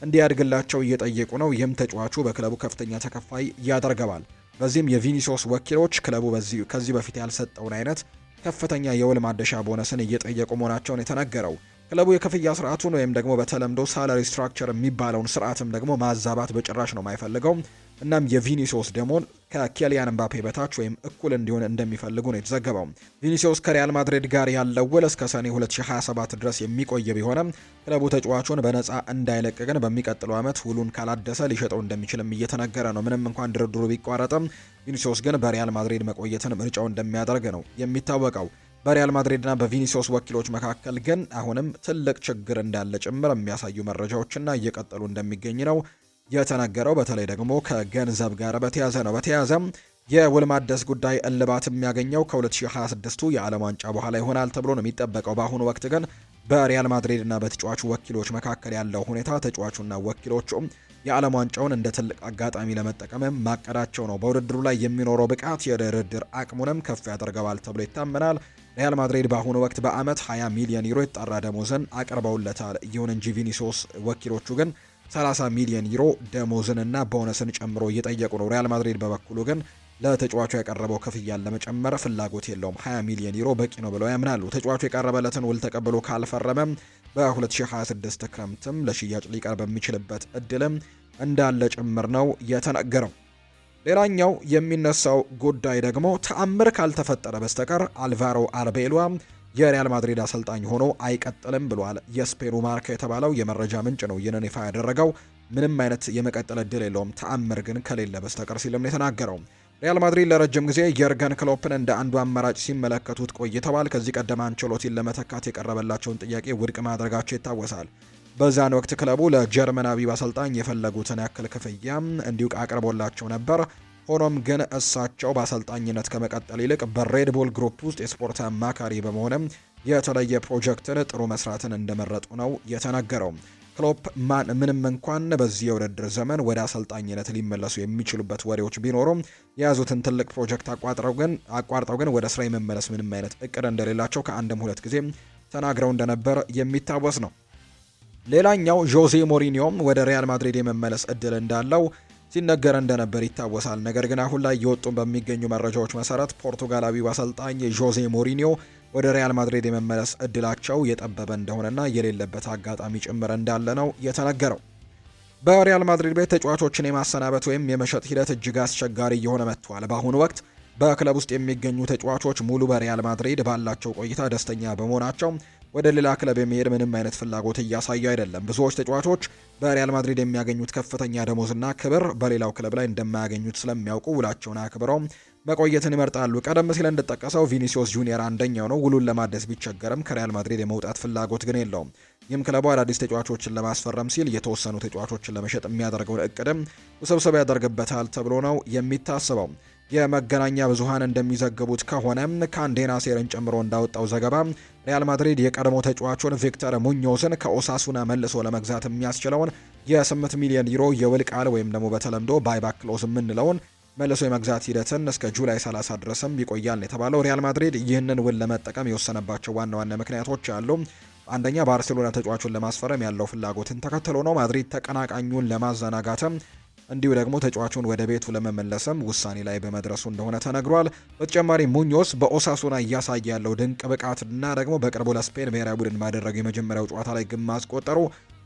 እንዲያድግላቸው እየጠየቁ ነው። ይህም ተጫዋቹ በክለቡ ከፍተኛ ተከፋይ ያደርገዋል። በዚህም የቪኒሲዮስ ወኪሎች ክለቡ ከዚህ በፊት ያልሰጠውን አይነት ከፍተኛ የውል ማደሻ ቦነስን እየጠየቁ መሆናቸውን የተነገረው። ክለቡ የክፍያ ስርዓቱን ወይም ደግሞ በተለምዶ ሳላሪ ስትራክቸር የሚባለውን ስርዓትም ደግሞ ማዛባት በጭራሽ ነው የማይፈልገው። እናም የቪኒሲዮስ ደሞን ከኬሊያን ምባፔ በታች ወይም እኩል እንዲሆን እንደሚፈልጉ ነው የተዘገበው። ቪኒሲዮስ ከሪያል ማድሪድ ጋር ያለው ውል እስከ ሰኔ 2027 ድረስ የሚቆይ ቢሆንም ክለቡ ተጫዋቹን በነፃ እንዳይለቅ ግን በሚቀጥለው ዓመት ውሉን ካላደሰ ሊሸጠው እንደሚችልም እየተነገረ ነው። ምንም እንኳን ድርድሩ ቢቋረጥም ቪኒሲዮስ ግን በሪያል ማድሪድ መቆየትን ምርጫው እንደሚያደርግ ነው የሚታወቀው። በሪያል ማድሪድና በቪኒሲዮስ ወኪሎች መካከል ግን አሁንም ትልቅ ችግር እንዳለ ጭምር የሚያሳዩ መረጃዎችና እየቀጠሉ እንደሚገኝ ነው የተነገረው። በተለይ ደግሞ ከገንዘብ ጋር በተያዘ ነው። በተያዘም የውል ማደስ ጉዳይ እልባት የሚያገኘው ከ2026ቱ የዓለም ዋንጫ በኋላ ይሆናል ተብሎ ነው የሚጠበቀው። በአሁኑ ወቅት ግን በሪያል ማድሪድና በተጫዋቹ ወኪሎች መካከል ያለው ሁኔታ ተጫዋቹና ወኪሎቹም የዓለም ዋንጫውን እንደ ትልቅ አጋጣሚ ለመጠቀም ማቀዳቸው ነው። በውድድሩ ላይ የሚኖረው ብቃት የድርድር አቅሙንም ከፍ ያደርገዋል ተብሎ ይታመናል። ሪያል ማድሪድ በአሁኑ ወቅት በአመት 20 ሚሊዮን ዩሮ የተጣራ ደሞዝን አቅርበውለታል። ይሁን እንጂ ቪኒሲዮስ ወኪሎቹ ግን 30 ሚሊዮን ዩሮ ደሞዝንና ቦነስን ጨምሮ እየጠየቁ ነው። ሪያል ማድሪድ በበኩሉ ግን ለተጫዋቹ ያቀረበው ክፍያን ለመጨመር ፍላጎት የለውም። 20 ሚሊዮን ዩሮ በቂ ነው ብለው ያምናሉ። ተጫዋቹ የቀረበለትን ውል ተቀብሎ ካልፈረመም በ2026 ክረምትም ለሽያጭ ሊቀርብ በሚችልበት እድልም እንዳለ ጭምር ነው የተነገረው። ሌላኛው የሚነሳው ጉዳይ ደግሞ ተአምር ካልተፈጠረ በስተቀር አልቫሮ አርቤሏ የሪያል ማድሪድ አሰልጣኝ ሆኖ አይቀጥልም ብሏል። የስፔኑ ማርካ የተባለው የመረጃ ምንጭ ነው ይህንን ይፋ ያደረገው። ምንም አይነት የመቀጠል እድል የለውም ተአምር ግን ከሌለ በስተቀር ሲልም ነው የተናገረው። ሪያል ማድሪድ ለረጅም ጊዜ የርገን ክሎፕን እንደ አንዱ አማራጭ ሲመለከቱት ቆይተዋል። ከዚህ ቀደም አንቸሎቲን ለመተካት የቀረበላቸውን ጥያቄ ውድቅ ማድረጋቸው ይታወሳል። በዛን ወቅት ክለቡ ለጀርመናዊ አሰልጣኝ የፈለጉትን ያክል ክፍያ እንዲሁ አቅርቦላቸው ነበር። ሆኖም ግን እሳቸው በአሰልጣኝነት ከመቀጠል ይልቅ በሬድቡል ግሩፕ ውስጥ የስፖርት አማካሪ በመሆንም የተለየ ፕሮጀክትን ጥሩ መስራትን እንደመረጡ ነው የተናገረው። ክሎፕ ምንም እንኳን በዚህ የውድድር ዘመን ወደ አሰልጣኝነት ሊመለሱ የሚችሉበት ወሬዎች ቢኖሩም የያዙትን ትልቅ ፕሮጀክት አቋርጠው ግን ወደ ስራ የመመለስ ምንም አይነት እቅድ እንደሌላቸው ከአንድም ሁለት ጊዜ ተናግረው እንደነበር የሚታወስ ነው። ሌላኛው ጆዜ ሞሪኒዮም ወደ ሪያል ማድሪድ የመመለስ እድል እንዳለው ሲነገር እንደነበር ይታወሳል። ነገር ግን አሁን ላይ እየወጡ በሚገኙ መረጃዎች መሰረት ፖርቱጋላዊው አሰልጣኝ ጆዜ ሞሪኒዮ ወደ ሪያል ማድሪድ የመመለስ እድላቸው የጠበበ እንደሆነና የሌለበት አጋጣሚ ጭምር እንዳለ ነው የተነገረው። በሪያል ማድሪድ ቤት ተጫዋቾችን የማሰናበት ወይም የመሸጥ ሂደት እጅግ አስቸጋሪ እየሆነ መጥቷል። በአሁኑ ወቅት በክለብ ውስጥ የሚገኙ ተጫዋቾች ሙሉ በሪያል ማድሪድ ባላቸው ቆይታ ደስተኛ በመሆናቸው ወደ ሌላ ክለብ የሚሄድ ምንም አይነት ፍላጎት እያሳዩ አይደለም። ብዙዎች ተጫዋቾች በሪያል ማድሪድ የሚያገኙት ከፍተኛ ደሞዝና ክብር በሌላው ክለብ ላይ እንደማያገኙት ስለሚያውቁ ውላቸውን አክብረው መቆየትን ይመርጣሉ። ቀደም ሲል እንደጠቀሰው ቪኒሲዮስ ጁኒየር አንደኛው ነው። ውሉን ለማደስ ቢቸገርም ከሪያል ማድሪድ የመውጣት ፍላጎት ግን የለውም። ይህም ክለቡ አዳዲስ ተጫዋቾችን ለማስፈረም ሲል የተወሰኑ ተጫዋቾችን ለመሸጥ የሚያደርገውን እቅድም ውስብስብ ያደርግበታል ተብሎ ነው የሚታሰበው። የመገናኛ ብዙሃን እንደሚዘግቡት ከሆነ ካንዴና ሴርን ጨምሮ እንዳወጣው ዘገባ ሪያል ማድሪድ የቀድሞ ተጫዋቹን ቪክተር ሙኞስን ከኦሳሱና መልሶ ለመግዛት የሚያስችለውን የ8 ሚሊዮን ዩሮ የውል ቃል ወይም ደግሞ በተለምዶ ባይባክ ክሎዝ የምንለውን መልሶ የመግዛት ሂደትን እስከ ጁላይ 30 ድረስም ይቆያል የተባለው። ሪያል ማድሪድ ይህንን ውል ለመጠቀም የወሰነባቸው ዋና ዋና ምክንያቶች አሉ። አንደኛ ባርሴሎና ተጫዋቹን ለማስፈረም ያለው ፍላጎትን ተከትሎ ነው። ማድሪድ ተቀናቃኙን ለማዘናጋትም እንዲሁ ደግሞ ተጫዋቹን ወደ ቤቱ ለመመለስም ውሳኔ ላይ በመድረሱ እንደሆነ ተነግሯል። በተጨማሪ ሙኞስ በኦሳሱና እያሳየ ያለው ድንቅ ብቃትና ደግሞ በቅርቡ ለስፔን ብሔራዊ ቡድን ባደረገው የመጀመሪያው ጨዋታ ላይ ግብ ማስቆጠሩ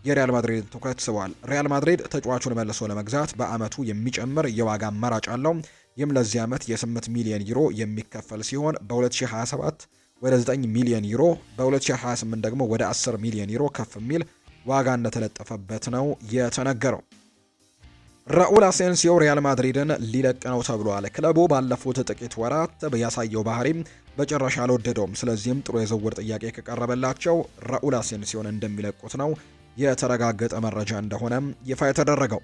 የሪያል ማድሪድ ትኩረት ስቧል። ሪያል ማድሪድ ተጫዋቹን መልሶ ለመግዛት በአመቱ የሚጨምር የዋጋ አማራጭ አለው። ይህም ለዚህ አመት የ8 ሚሊዮን ዩሮ የሚከፈል ሲሆን በ2027 ወደ 9 ሚሊዮን ዩሮ፣ በ2028 ደግሞ ወደ 10 ሚሊዮን ዩሮ ከፍ የሚል ዋጋ እንደተለጠፈበት ነው የተነገረው። ራኡል አሴንሲዮ ሪያል ማድሪድን ሊለቅ ነው ተብሏል። ክለቡ ባለፉት ጥቂት ወራት ያሳየው ባህሪም በጭራሽ አልወደደውም። ስለዚህም ጥሩ የዝውውር ጥያቄ ከቀረበላቸው ራኡል አሴንሲዮን እንደሚለቁት ነው የተረጋገጠ መረጃ እንደሆነም ይፋ የተደረገው።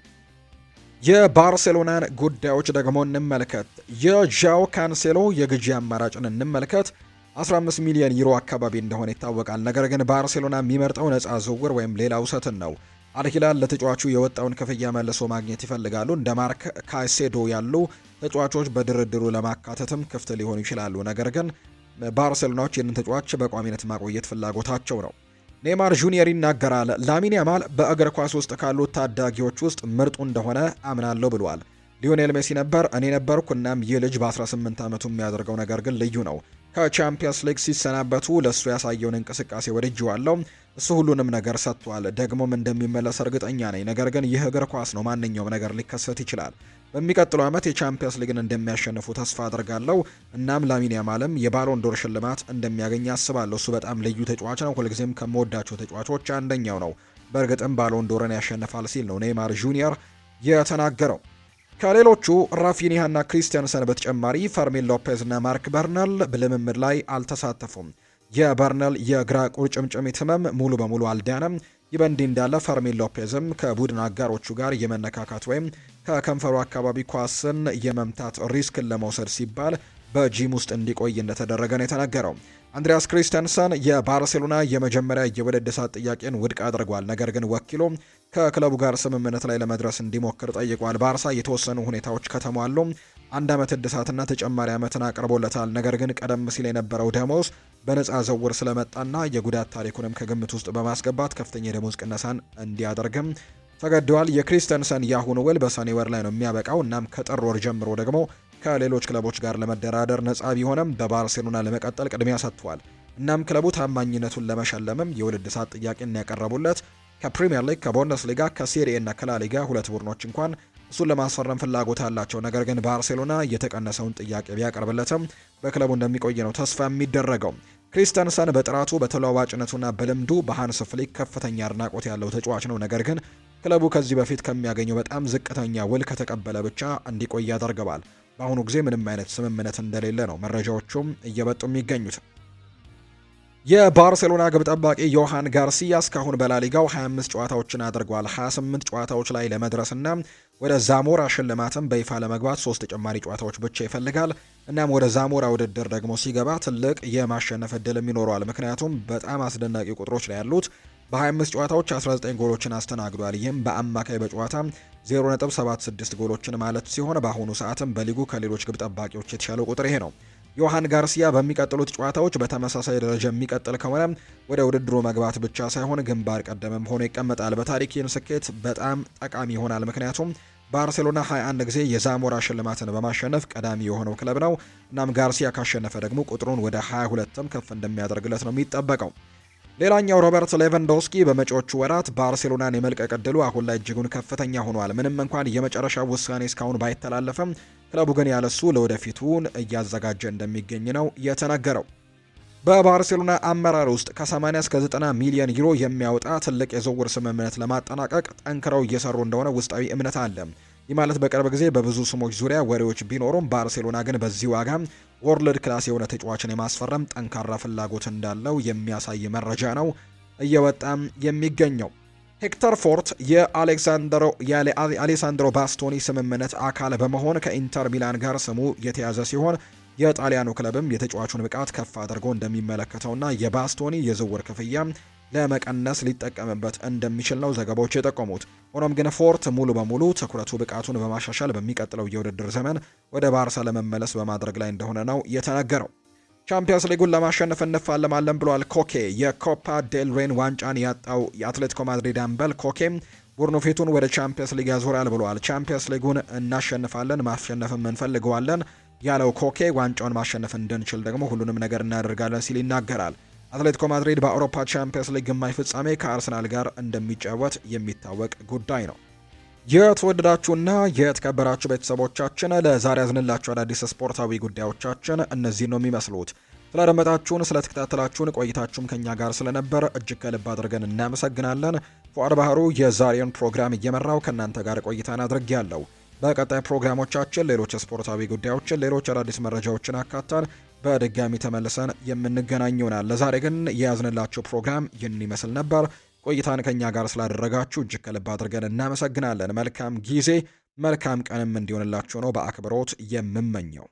የባርሴሎናን ጉዳዮች ደግሞ እንመልከት። የዣኦ ካንሴሎ የግዢ አማራጭን እንመልከት። 15 ሚሊዮን ዩሮ አካባቢ እንደሆነ ይታወቃል። ነገር ግን ባርሴሎና የሚመርጠው ነፃ ዝውውር ወይም ሌላ ውሰትን ነው። አልሂላል ለተጫዋቹ የወጣውን ክፍያ መልሶ ማግኘት ይፈልጋሉ። እንደ ማርክ ካይሴዶ ያሉ ተጫዋቾች በድርድሩ ለማካተትም ክፍት ሊሆኑ ይችላሉ። ነገር ግን ባርሴሎናዎች ይህንን ተጫዋች በቋሚነት ማቆየት ፍላጎታቸው ነው። ኔይማር ጁኒየር ይናገራል። ላሚን ያማል በእግር ኳስ ውስጥ ካሉት ታዳጊዎች ውስጥ ምርጡ እንደሆነ አምናለሁ ብሏል። ሊዮኔል ሜሲ ነበር፣ እኔ ነበርኩ። እናም ይህ ልጅ በ18 ዓመቱ የሚያደርገው ነገር ግን ልዩ ነው። ከቻምፒየንስ ሊግ ሲሰናበቱ ለእሱ ያሳየውን እንቅስቃሴ ወድጄዋለሁ። እሱ ሁሉንም ነገር ሰጥቷል። ደግሞም እንደሚመለስ እርግጠኛ ነኝ። ነገር ግን ይህ እግር ኳስ ነው፣ ማንኛውም ነገር ሊከሰት ይችላል። በሚቀጥለው ዓመት የቻምፒየንስ ሊግን እንደሚያሸንፉ ተስፋ አድርጋለሁ። እናም ላሚን ያማልም የባሎን ዶር ሽልማት እንደሚያገኝ አስባለሁ። እሱ በጣም ልዩ ተጫዋች ነው። ሁልጊዜም ከምወዳቸው ተጫዋቾች አንደኛው ነው። በእርግጥም ባሎን ዶርን ያሸንፋል ሲል ነው ኔይማር ጁኒየር የተናገረው። ከሌሎቹ ራፊኒያና ክሪስቲያንሰን በተጨማሪ ፈርሚን ሎፔዝ እና ማርክ በርነል በልምምድ ላይ አልተሳተፉም። የበርነል የግራ ቁርጭምጭሚት ህመም ሙሉ በሙሉ አልዳነም። ይህ በእንዲህ እንዳለ ፈርሚን ሎፔዝም ከቡድን አጋሮቹ ጋር የመነካካት ወይም ከከንፈሩ አካባቢ ኳስን የመምታት ሪስክን ለመውሰድ ሲባል በጂም ውስጥ እንዲቆይ እንደተደረገ ነው የተነገረው። አንድሪያስ ክሪስተንሰን የባርሴሎና የመጀመሪያ የውልድ ሰዓት ጥያቄን ውድቅ አድርጓል። ነገር ግን ወኪሉ ከክለቡ ጋር ስምምነት ላይ ለመድረስ እንዲሞክር ጠይቋል። ባርሳ የተወሰኑ ሁኔታዎች ከተሟሉ 1 ዓመት እድሳትና ተጨማሪ ዓመትን አቅርቦለታል። ነገር ግን ቀደም ሲል የነበረው ደሞዝ በነፃ ዝውውር ስለመጣና የጉዳት ታሪኩንም ከግምት ውስጥ በማስገባት ከፍተኛ የደሞዝ ቅነሳን እንዲያደርግም ተገደዋል። የክሪስተንሰን ያሁኑ ውል በሰኔ ወር ላይ ነው የሚያበቃው። እናም ከጥር ወር ጀምሮ ደግሞ ከሌሎች ክለቦች ጋር ለመደራደር ነፃ ቢሆንም በባርሴሎና ለመቀጠል ቅድሚያ ሰጥቷል። እናም ክለቡ ታማኝነቱን ለመሸለምም የውልድ ሰዓት ጥያቄን ያቀረቡለት ከፕሪሚየር ሊግ፣ ከቡንደስሊጋ፣ ከሴሪኤ እና ከላሊጋ 2 ቡድኖች እንኳን እሱን ለማስፈረም ፍላጎት አላቸው። ነገር ግን ባርሴሎና የተቀነሰውን ጥያቄ ቢያቀርብለትም በክለቡ እንደሚቆይ ነው ተስፋ የሚደረገው። ክሪስተንሰን በጥራቱ በተለዋዋጭነቱና በልምዱ በሃንስ ፍሊክ ከፍተኛ አድናቆት ያለው ተጫዋች ነው። ነገር ግን ክለቡ ከዚህ በፊት ከሚያገኘው በጣም ዝቅተኛ ውል ከተቀበለ ብቻ እንዲቆይ ያደርገዋል። በአሁኑ ጊዜ ምንም አይነት ስምምነት እንደሌለ ነው መረጃዎቹም እየበጡ የሚገኙት። የባርሴሎና ግብ ጠባቂ ዮሃን ጋርሲያ እስካሁን በላሊጋው 25 ጨዋታዎችን አድርጓል። 28 ጨዋታዎች ላይ ለመድረስና ወደ ዛሞራ ሽልማትም በይፋ ለመግባት 3 ተጨማሪ ጨዋታዎች ብቻ ይፈልጋል። እናም ወደ ዛሞራ ውድድር ደግሞ ሲገባ ትልቅ የማሸነፍ እድልም ይኖረዋል። ምክንያቱም በጣም አስደናቂ ቁጥሮች ላይ ያሉት በ25 ጨዋታዎች 19 ጎሎችን አስተናግዷል። ይህም በአማካይ በጨዋታ 0.76 ጎሎችን ማለት ሲሆን በአሁኑ ሰዓትም በሊጉ ከሌሎች ግብ ጠባቂዎች የተሻለው ቁጥር ይሄ ነው። ዮሃን ጋርሲያ በሚቀጥሉት ጨዋታዎች በተመሳሳይ ደረጃ የሚቀጥል ከሆነ ወደ ውድድሩ መግባት ብቻ ሳይሆን ግንባር ቀደምም ሆኖ ይቀመጣል። በታሪክ ይህን ስኬት በጣም ጠቃሚ ይሆናል። ምክንያቱም ባርሴሎና 21 ጊዜ የዛሞራ ሽልማትን በማሸነፍ ቀዳሚ የሆነው ክለብ ነው። እናም ጋርሲያ ካሸነፈ ደግሞ ቁጥሩን ወደ 22ም ከፍ እንደሚያደርግለት ነው የሚጠበቀው። ሌላኛው ሮበርት ሌቫንዶስኪ በመጪዎቹ ወራት ባርሴሎናን የመልቀቅ ዕድሉ አሁን ላይ እጅጉን ከፍተኛ ሆኗል። ምንም እንኳን የመጨረሻው ውሳኔ እስካሁን ባይተላለፍም ክለቡ ግን ያለሱ ለወደፊቱን እያዘጋጀ እንደሚገኝ ነው የተነገረው። በባርሴሎና አመራር ውስጥ ከ80 እስከ 90 ሚሊዮን ዩሮ የሚያወጣ ትልቅ የዝውውር ስምምነት ለማጠናቀቅ ጠንክረው እየሰሩ እንደሆነ ውስጣዊ እምነት አለ። ይህ ማለት በቅርብ ጊዜ በብዙ ስሞች ዙሪያ ወሬዎች ቢኖሩም ባርሴሎና ግን በዚህ ዋጋ ወርልድ ክላስ የሆነ ተጫዋችን የማስፈረም ጠንካራ ፍላጎት እንዳለው የሚያሳይ መረጃ ነው እየወጣም የሚገኘው። ሄክተር ፎርት የአሌሳንድሮ ባስቶኒ ስምምነት አካል በመሆን ከኢንተር ሚላን ጋር ስሙ የተያዘ ሲሆን የጣሊያኑ ክለብም የተጫዋቹን ብቃት ከፍ አድርጎ እንደሚመለከተውና የባስቶኒ የዝውውር ክፍያ ለመቀነስ ሊጠቀምበት እንደሚችል ነው ዘገባዎች የጠቆሙት። ሆኖም ግን ፎርት ሙሉ በሙሉ ትኩረቱ ብቃቱን በማሻሻል በሚቀጥለው የውድድር ዘመን ወደ ባርሳ ለመመለስ በማድረግ ላይ እንደሆነ ነው የተነገረው። ቻምፒየንስ ሊጉን ለማሸነፍ እንፋለማለን ብሏል ኮኬ። የኮፓ ዴል ሬን ዋንጫን ያጣው የአትሌቲኮ ማድሪድ አምበል ኮኬ ቡድኑ ፊቱን ወደ ቻምፒየንስ ሊግ ያዞራል ብሏል። ቻምፒየንስ ሊጉን እናሸንፋለን፣ ማሸነፍም እንፈልገዋለን ያለው ኮኬ ዋንጫውን ማሸነፍ እንድንችል ደግሞ ሁሉንም ነገር እናደርጋለን ሲል ይናገራል። አትሌቲኮ ማድሪድ በአውሮፓ ቻምፒየንስ ሊግ ግማሽ ፍጻሜ ከአርሰናል ጋር እንደሚጫወት የሚታወቅ ጉዳይ ነው። የተወደዳችሁና የተከበራችሁ ቤተሰቦቻችን ለዛሬ ያዝንላችሁ አዳዲስ ስፖርታዊ ጉዳዮቻችን እነዚህ ነው የሚመስሉት። ስላደመጣችሁን፣ ስለተከታተላችሁን ቆይታችሁም ከኛ ጋር ስለነበር እጅግ ከልብ አድርገን እናመሰግናለን። ፉአድ ባህሩ የዛሬውን ፕሮግራም እየመራው ከእናንተ ጋር ቆይታን አድርጌያለሁ። በቀጣይ ፕሮግራሞቻችን ሌሎች ስፖርታዊ ጉዳዮችን፣ ሌሎች አዳዲስ መረጃዎችን አካተን በድጋሚ ተመልሰን የምንገናኝ ይሆናል። ለዛሬ ግን የያዝንላችሁ ፕሮግራም ይህን ይመስል ነበር። ቆይታን ከኛ ጋር ስላደረጋችሁ እጅግ ከልብ አድርገን እናመሰግናለን። መልካም ጊዜ፣ መልካም ቀንም እንዲሆንላችሁ ነው በአክብሮት የምመኘው።